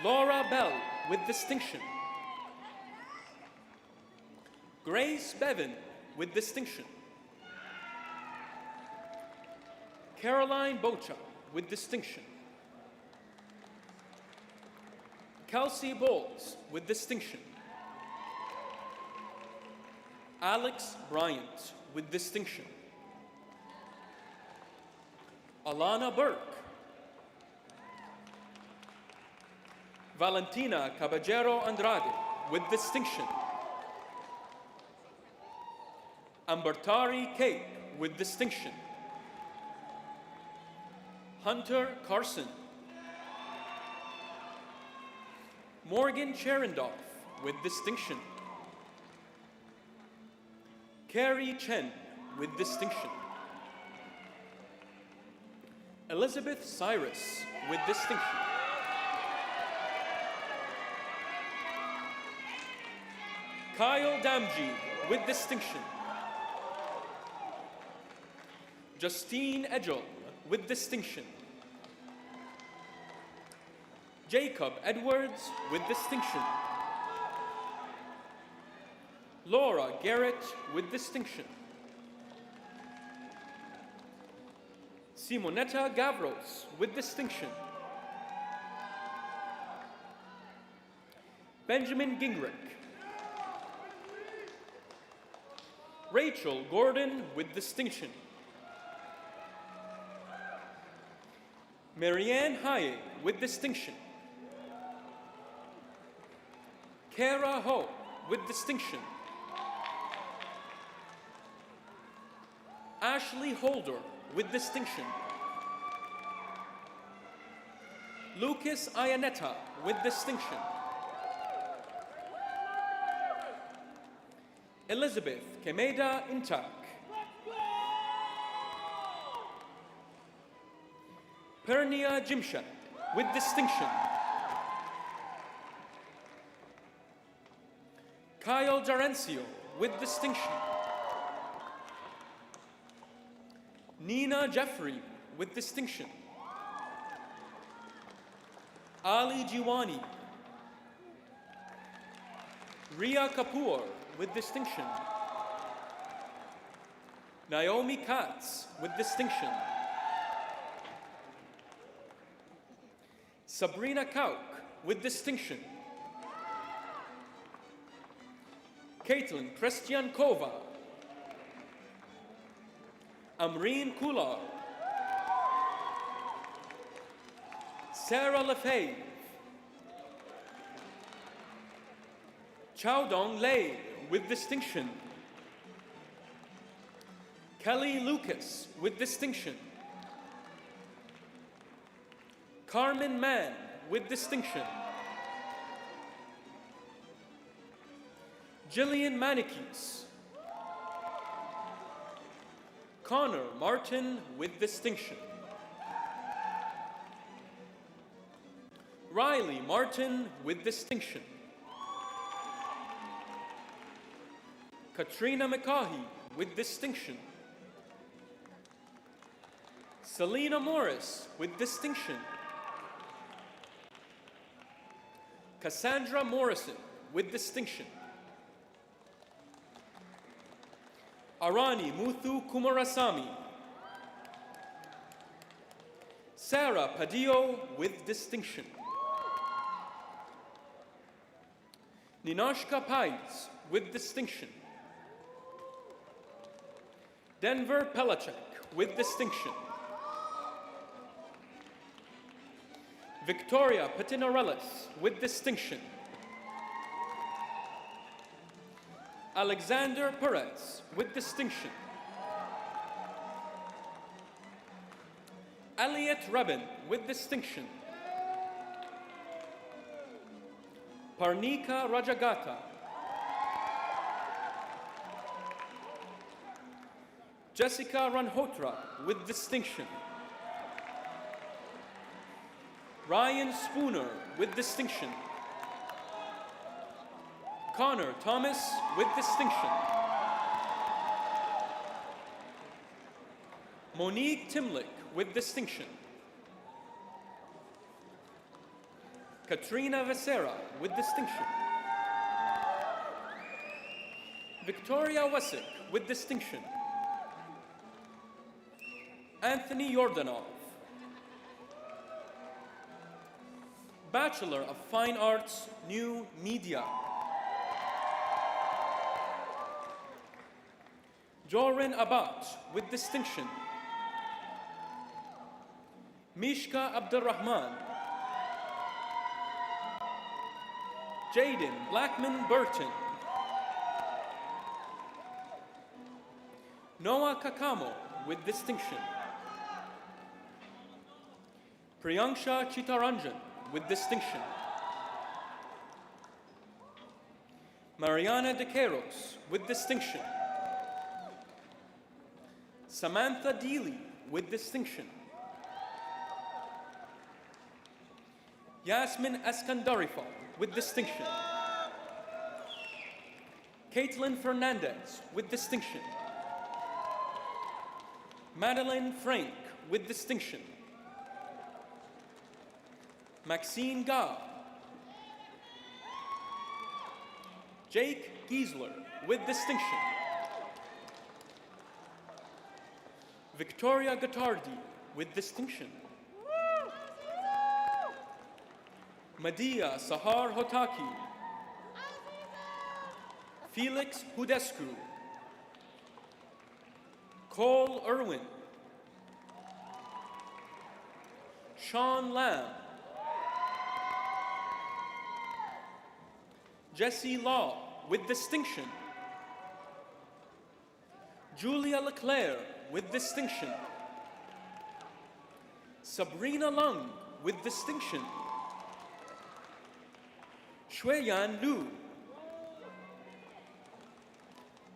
Laura Bell with distinction. Grace Bevan with distinction. Caroline Bocha with distinction. Kelsey Bowles with distinction. Alex Bryant with distinction. Alana Burke. Valentina Caballero Andrade with distinction. Ambertari Cape with distinction. Hunter Carson. Morgan Cherendoff with distinction. Carrie Chen with distinction. Elizabeth Cyrus with distinction. Kyle Damji with distinction. Justine Edgel with distinction. Jacob Edwards with distinction. Laura Garrett with distinction. Simonetta Gavros with distinction. Benjamin Gingrich. Rachel Gordon with distinction. Marianne Haye with distinction. Kara Ho with distinction. Ashley Holder, with distinction. Lucas Ayaneta, with distinction. Elizabeth Kemeda Intak. Pernia Jimshat, with distinction. Kyle Jarencio, with distinction. Nina Jeffrey, with distinction. Ali Jiwani. Ria Kapoor, with distinction. Naomi Katz, with distinction. Sabrina Kauk, with distinction. Caitlin Krestiankova. Amreen Kular. Sarah Lefebvre. Chowdong Lei, with distinction. Kelly Lucas, with distinction. Carmen Mann, with distinction. Jillian Manikis. Connor Martin, with distinction. Riley Martin, with distinction. Katrina McCaughey, with distinction. Selena Morris, with distinction. Cassandra Morrison, with distinction. Arani Muthu Kumarasamy. Sarah Padillo, with distinction. Ninoshka Pais, with distinction. Denver Pelachek, with distinction. Victoria Petinarelis, with distinction. Alexander Perez, with distinction. Elliot Rebin, with distinction. Parnika Rajagata. Jessica Ranhotra, with distinction. Ryan Spooner, with distinction. Connor Thomas, with distinction. Monique Timlick, with distinction. Katrina Vecera, with distinction. Victoria Wessick, with distinction. Anthony Yordanov. Bachelor of Fine Arts, New Media. Jorin Abat, with distinction. Mishka Abdurrahman. Jaden Blackman Burton. Noah Kakamo, with distinction. Priyanksha Chitaranjan, with distinction. Mariana De Queiroz, with distinction. Samantha Deely, with distinction. Yasmin Eskandarifal, with distinction. Caitlin Fernandez, with distinction. Madeline Frank, with distinction. Maxine Ga. Jake Giesler, with distinction. Victoria Gattardi, with distinction. Madia Sahar Hotaki. Felix Hudescu. Cole Irwin. Sean Lamb. Jesse Law, with distinction. Julia Leclerc with distinction. Sabrina Lung with distinction. Shuiyan Liu.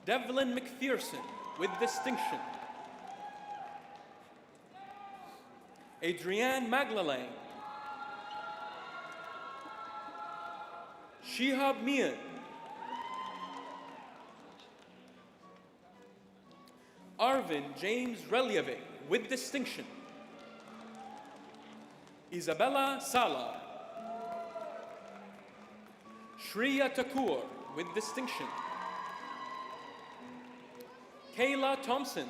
Devlin McPherson with distinction. Adrienne Maglalang. Shihab Mian. Arvin James Relievic with distinction. Isabella Sala. Shreya Thakur with distinction. Kayla Thompson.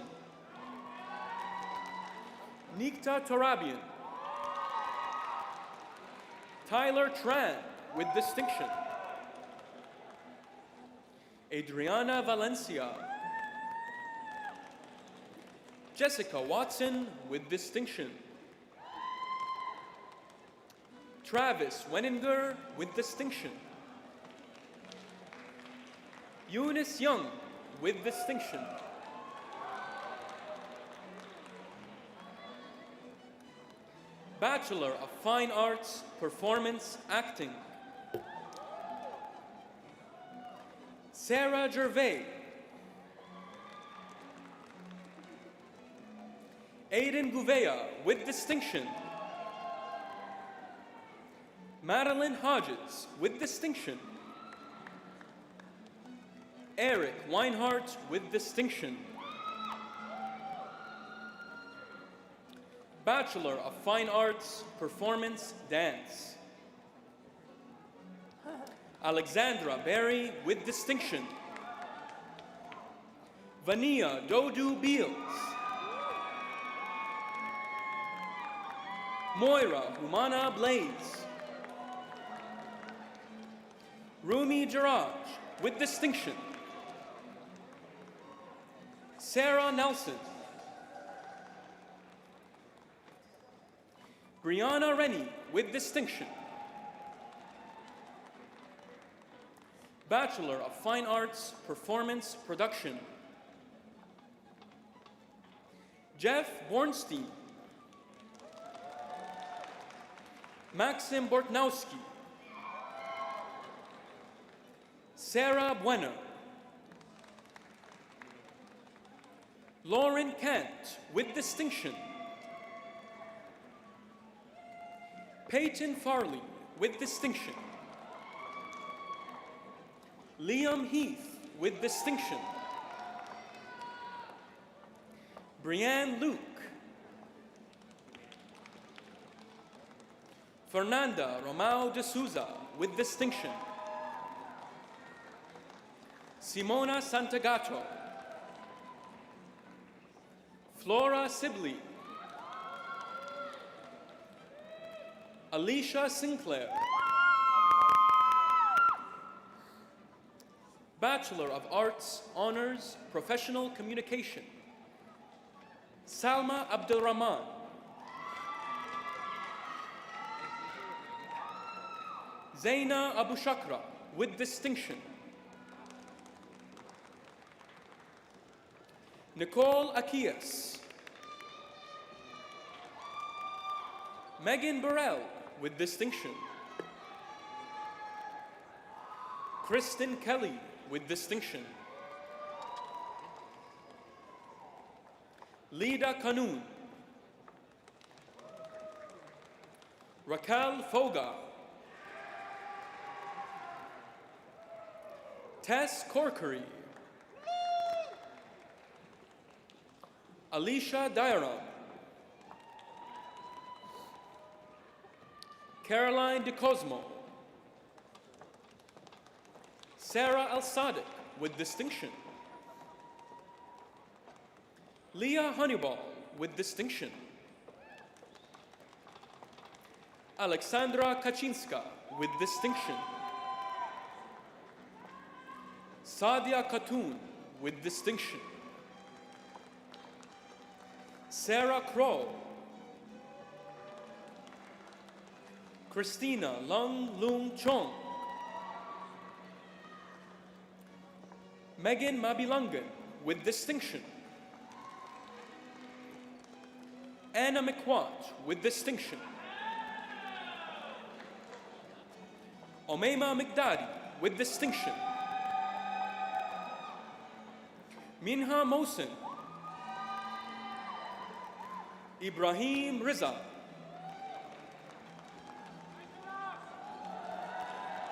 Nikta Torabian. Tyler Tran with distinction. Adriana Valencia. Jessica Watson with distinction. Travis Wenninger with distinction. Eunice Young with distinction. Bachelor of Fine Arts, Performance Acting. Sarah Gervais. Aiden Gouveia with distinction. Madeline Hodges with distinction. Eric Weinhardt with distinction. Bachelor of Fine Arts, Performance Dance. Alexandra Berry with distinction. Vania Dodu Beals. Moira Humana Blaze. Rumi Jaraj with distinction. Sarah Nelson. Brianna Rennie with distinction. Bachelor of Fine Arts, Performance Production. Jeff Bornstein. Maxim Bortnowski. Sarah Bueno. Lauren Kent with distinction. Peyton Farley with distinction. Liam Heath with distinction. Brianne Luke. Fernanda Romao de Souza with distinction. Simona Santagato. Flora Sibley. Alicia Sinclair. Bachelor of Arts, Honors, Professional Communication. Salma Abdulrahman. Zaina Abu Shakra with distinction. Nicole Akias. Megan Burrell with distinction. Kristen Kelly with distinction. Lida Kanun. Raquel Foga. Tess Corkery. Alicia Dairam. Caroline DeCosmo. Sarah Al-Sadiq with distinction. Leah Honeyball with distinction. Alexandra Kaczynska with distinction. Sadia Khatun with distinction. Sarah Crow. Christina Lung Lung Chong. Megan Mabilungan with distinction. Anna McQuat with distinction. Omeima Migdadi with distinction. Minha Mohsen. Ibrahim Riza.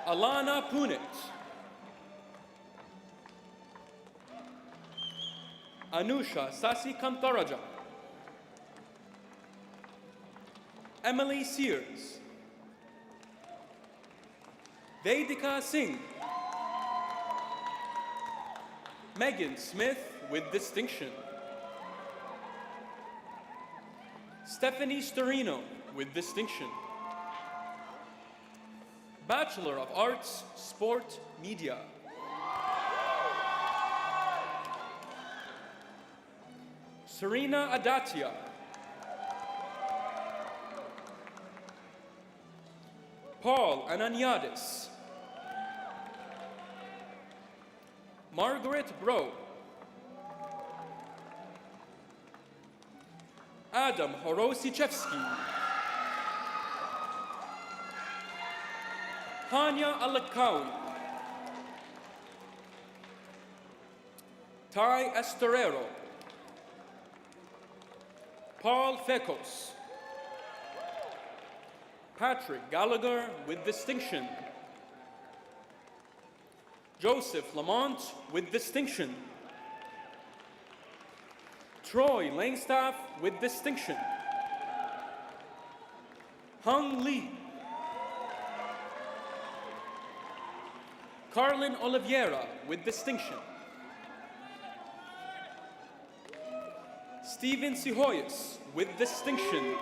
Alana Punit. Anusha Sasi Kantaraja. Emily Sears. Vedika Singh. Megan Smith with distinction. Stephanie Storino with distinction. Bachelor of Arts, Sport, Media. Serena Adatia. Paul Ananiadis. Margaret Bro. Adam Horosichevsky. Hanya Alakawi. Tai Esterero. Paul Fekos. Patrick Gallagher with distinction. Joseph Lamont with distinction. Troy Langstaff with distinction. Hung Lee. Carlin Oliveira with distinction. Stephen Sihoyas with distinction.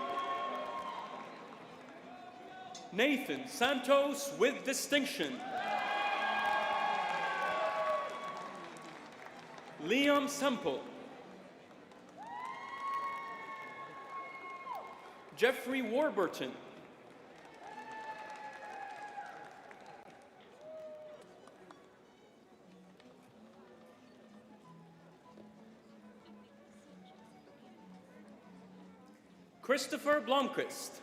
Nathan Santos with distinction. Liam Semple. Jeffrey Warburton. Christopher Blomqvist.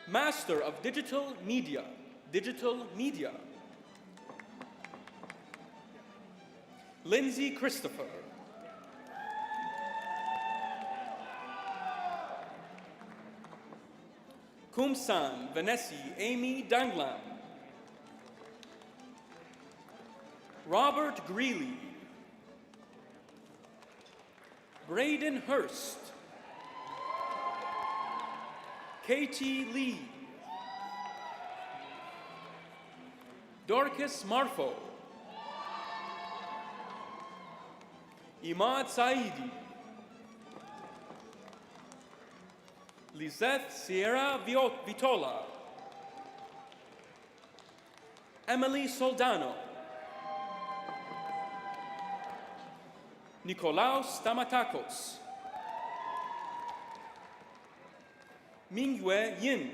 Master of Digital Media. Digital Media. Lindsay Christopher. Kumsan Vanessa Amy Danglam. Robert Greeley. Braden Hurst. Katie Lee. Dorcas Marfo. Imad Saidi. Lizeth Sierra Vitola. Emily Soldano. Nicolaus Tamatakos. Mingyue Yin.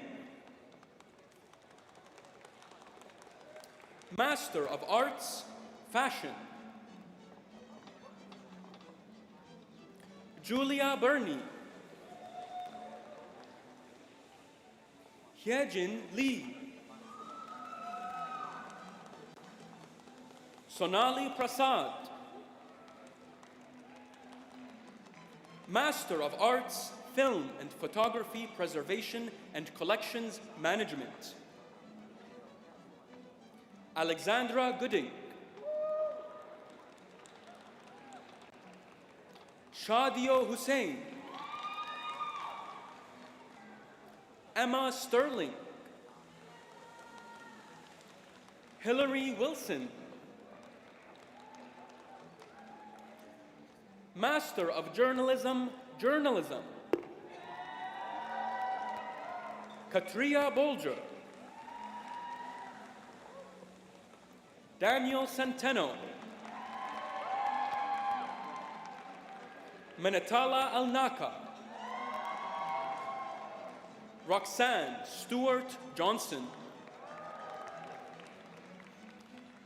Master of Arts, Fashion. Julia Burney. Hyejin Lee. Sonali Prasad. Master of Arts, Film and Photography Preservation and Collections Management. Alexandra Gooding. Shadio Hussein. Emma Sterling. Hillary Wilson. Master of Journalism, Journalism. Katria Bolger. Daniel Centeno. Menatala Al-Naka. Roxanne Stewart Johnson.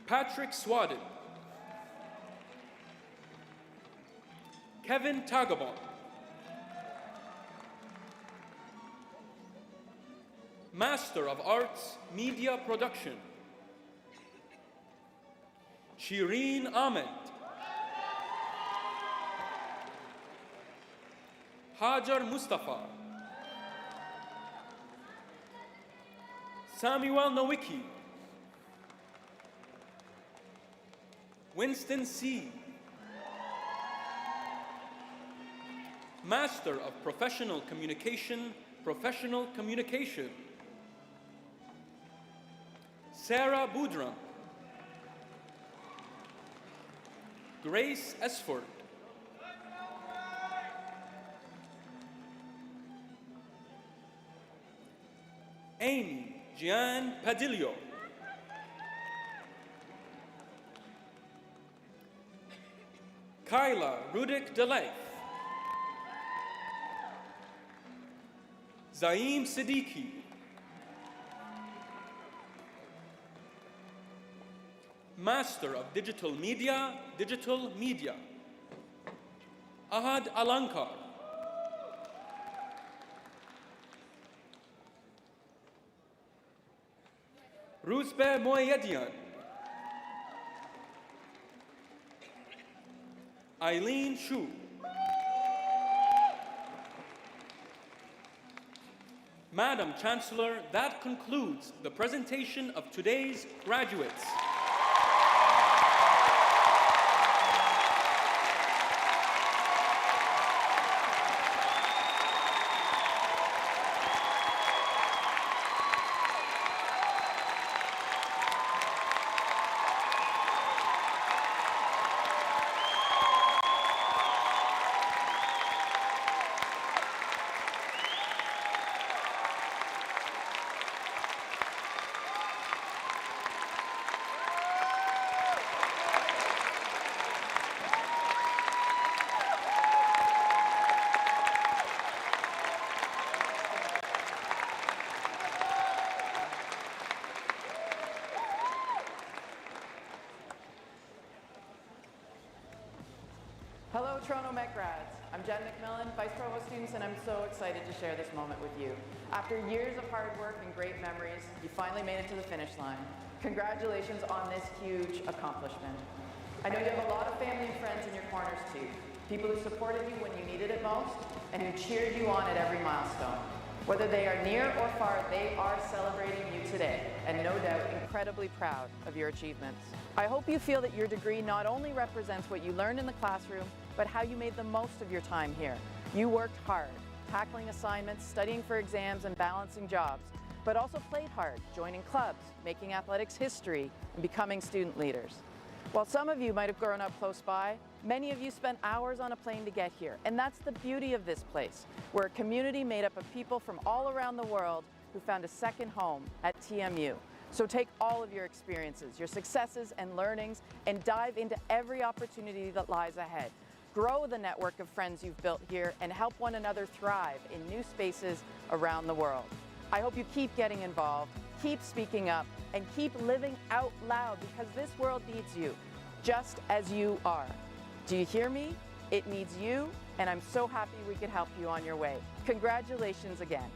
Patrick Swadden. Kevin Tagabon. Master of Arts, Media Production, Shireen Ahmed. Hajar Mustafa. Samuel Nowicki. Winston C. Master of Professional Communication, Professional Communication, Sarah Boudram. Grace Esford. Amy Gian Padillo. Kyla Rudik Deleif. Zaim Siddiqui. Master of Digital Media, Ahad Alankar. Ruzbe Moyedian. Eileen Shu. Madam Chancellor, that concludes the presentation of today's graduates. Hello, Toronto Met grads. I'm Jen McMillan, Vice Provost students, and I'm so excited to share this moment with you. After years of hard work and great memories, you finally made it to the finish line. Congratulations on this huge accomplishment. I know you have a lot of family and friends in your corners too. People who supported you when you needed it most, and who cheered you on at every milestone. Whether they are near or far, they are celebrating you today, and no doubt incredibly proud of your achievements. I hope you feel that your degree not only represents what you learned in the classroom, but how you made the most of your time here. You worked hard, tackling assignments, studying for exams, and balancing jobs, but also played hard, joining clubs, making athletics history, and becoming student leaders. While some of you might have grown up close by, many of you spent hours on a plane to get here, and that's the beauty of this place. We're a community made up of people from all around the world who found a second home at TMU. So take all of your experiences, your successes and learnings, and dive into every opportunity that lies ahead. Grow the network of friends you've built here and help one another thrive in new spaces around the world. I hope you keep getting involved, keep speaking up, and keep living out loud, because this world needs you, just as you are. Do you hear me? It needs you, and I'm so happy we could help you on your way. Congratulations again.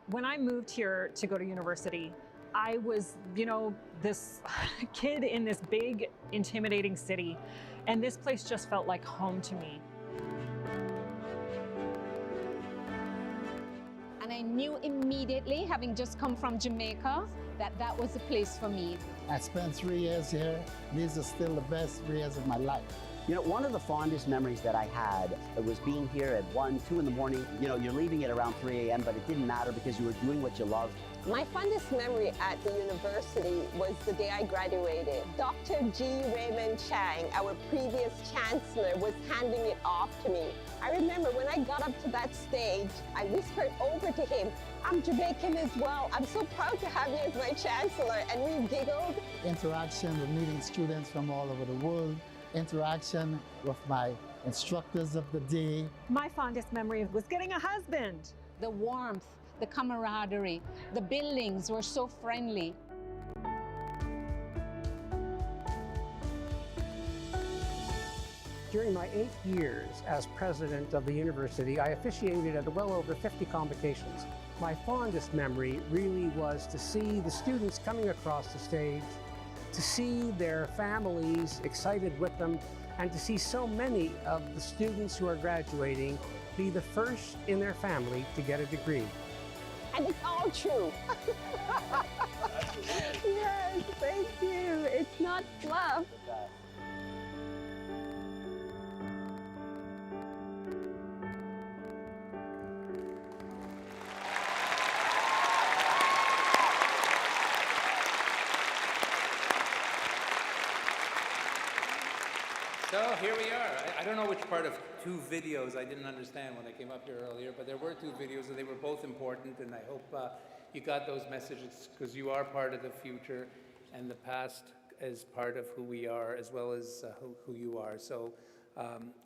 When I moved here to go to university, I was, this kid in this big, intimidating city, and this place just felt like home to me. And I knew immediately, having just come from Jamaica, that that was the place for me. I spent 3 years here. These are still the best 3 years of my life. One of the fondest memories that I had was being here at 1, 2 in the morning. You're leaving at around 3 a.m., but it didn't matter because you were doing what you loved. My fondest memory at the university was the day I graduated. Dr. G. Raymond Chang, our previous chancellor, was handing it off to me. I remember when I got up to that stage, I whispered over to him, "I'm Jamaican as well. I'm so proud to have you as my chancellor," and we giggled. Interaction with meeting students from all over the world. Interaction with my instructors of the day. My fondest memory was getting a husband. The warmth, the camaraderie, the buildings were so friendly. During my 8 years as president of the university, I officiated at well over 50 convocations. My fondest memory really was to see the students coming across the stage, to see their families excited with them, and to see so many of the students who are graduating be the first in their family to get a degree. And it's all true. Yes, thank you. It's not fluff. So here we are. I don't know which part of two videos I didn't understand when I came up here earlier, but there were two videos and they were both important, and I hope you got those messages, because you are part of the future and the past is part of who we are as well as who you are. So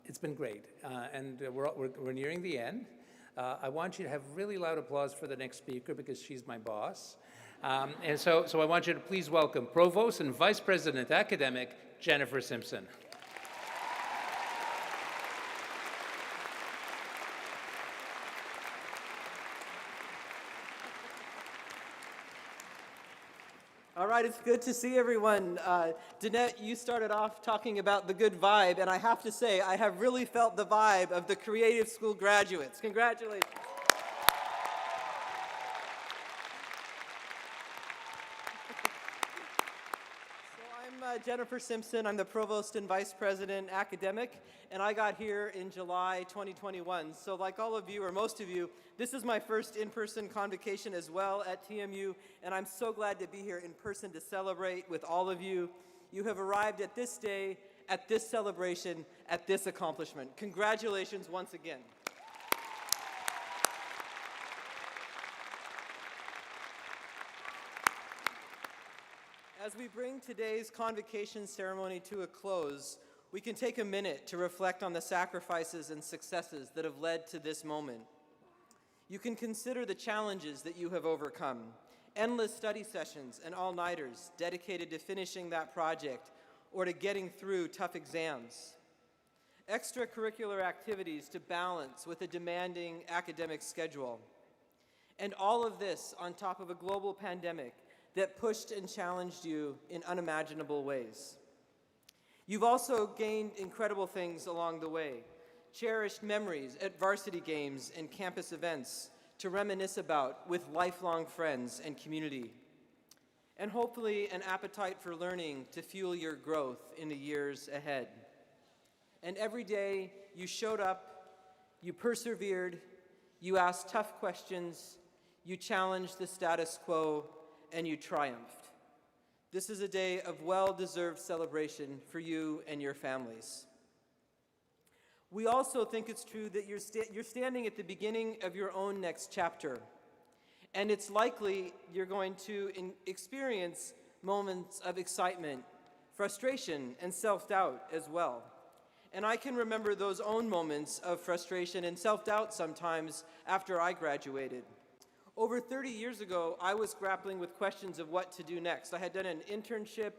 it's been great, and we're nearing the end. I want you to have really loud applause for the next speaker because she's my boss. And so I want you to please welcome Provost and Vice President Academic Jennifer Simpson. All right, it's good to see everyone. Danette, you started off talking about the good vibe, and I have to say, I have really felt the vibe of the Creative School graduates. Congratulations. I'm Jennifer Simpson. I'm the Provost and Vice President Academic, and I got here in July 2021. So like all of you, or most of you, this is my first in-person convocation as well at TMU, and I'm so glad to be here in person to celebrate with all of you. You have arrived at this day, at this celebration, at this accomplishment. Congratulations once again. As we bring today's convocation ceremony to a close, we can take a minute to reflect on the sacrifices and successes that have led to this moment. You can consider the challenges that you have overcome, endless study sessions and all-nighters dedicated to finishing that project or to getting through tough exams, extracurricular activities to balance with a demanding academic schedule, and all of this on top of a global pandemic that pushed and challenged you in unimaginable ways. You've also gained incredible things along the way, cherished memories at varsity games and campus events to reminisce about with lifelong friends and community, and hopefully an appetite for learning to fuel your growth in the years ahead. And every day you showed up, you persevered, you asked tough questions, you challenged the status quo, and you triumphed. This is a day of well-deserved celebration for you and your families. We also think it's true that you're standing at the beginning of your own next chapter, and it's likely you're going to experience moments of excitement, frustration, and self-doubt as well. And I can remember those own moments of frustration and self-doubt sometimes after I graduated. Over 30 years ago, I was grappling with questions of what to do next. I had done an internship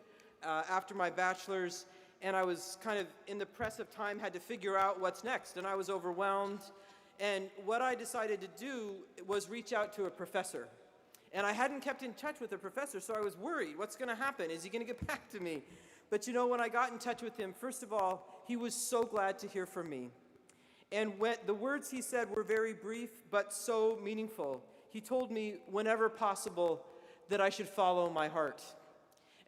after my bachelor's, and I was kind of in the press of time, had to figure out what's next, and I was overwhelmed. And what I decided to do was reach out to a professor. And I hadn't kept in touch with a professor, so I was worried. What's going to happen? Is he going to get back to me? But you know, when I got in touch with him, first of all, he was so glad to hear from me. And when the words he said were very brief, but so meaningful. He told me, whenever possible, that I should follow my heart.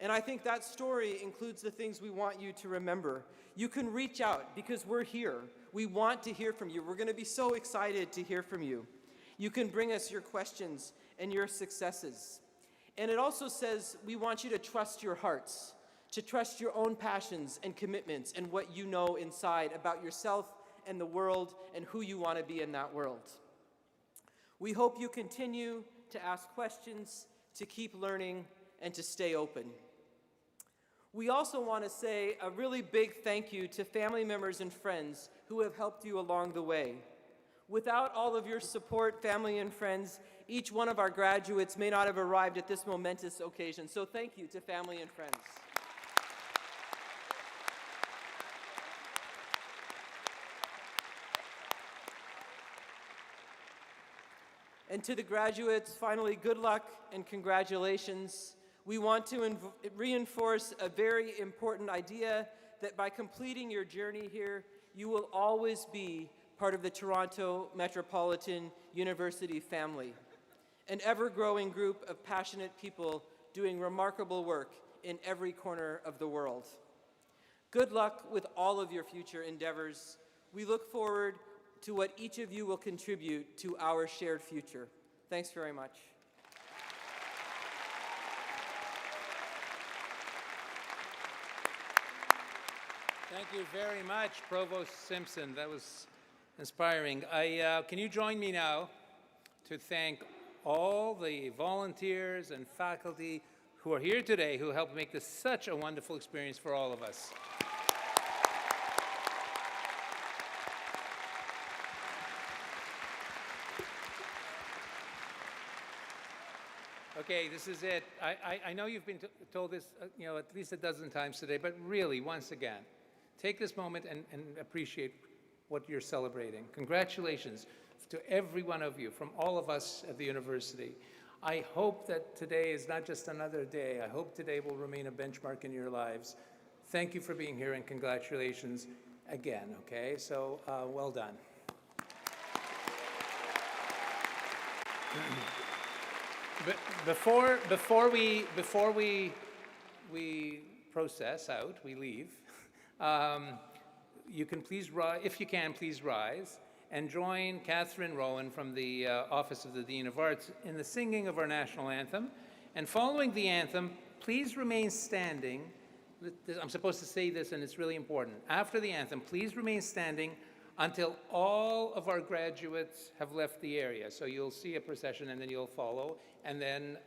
And I think that story includes the things we want you to remember. You can reach out because we're here. We want to hear from you. We're going to be so excited to hear from you. You can bring us your questions and your successes. And it also says we want you to trust your hearts, to trust your own passions and commitments and what you know inside about yourself and the world and who you want to be in that world. We hope you continue to ask questions, to keep learning, and to stay open. We also want to say a really big thank you to family members and friends who have helped you along the way. Without all of your support, family and friends, each one of our graduates may not have arrived at this momentous occasion. So thank you to family and friends. And to the graduates, finally, good luck and congratulations. We want to reinforce a very important idea that by completing your journey here, you will always be part of the Toronto Metropolitan University family, an ever-growing group of passionate people doing remarkable work in every corner of the world. Good luck with all of your future endeavors. We look forward to what each of you will contribute to our shared future. Thanks very much. Thank you very much, Provost Simpson. That was inspiring. Can you join me now to thank all the volunteers and faculty who are here today who helped make this such a wonderful experience for all of us. Okay, this is it. I know you've been told this at least a dozen times today, but really, once again, take this moment and appreciate what you're celebrating. Congratulations to every one of you, from all of us at the university. I hope that today is not just another day. I hope today will remain a benchmark in your lives. Thank you for being here, and congratulations again, okay? So, well done. Before we process out, we leave, you can please rise, if you can, please rise and join Catherine Rowan from the Office of the Dean of Arts in the singing of our national anthem. And following the anthem, please remain standing. I'm supposed to say this, and it's really important. After the anthem, please remain standing until all of our graduates have left the area. So you'll see a procession, and then you'll follow. And then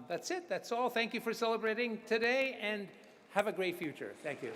that's it. That's all. Thank you for celebrating today, and have a great future. Thank you.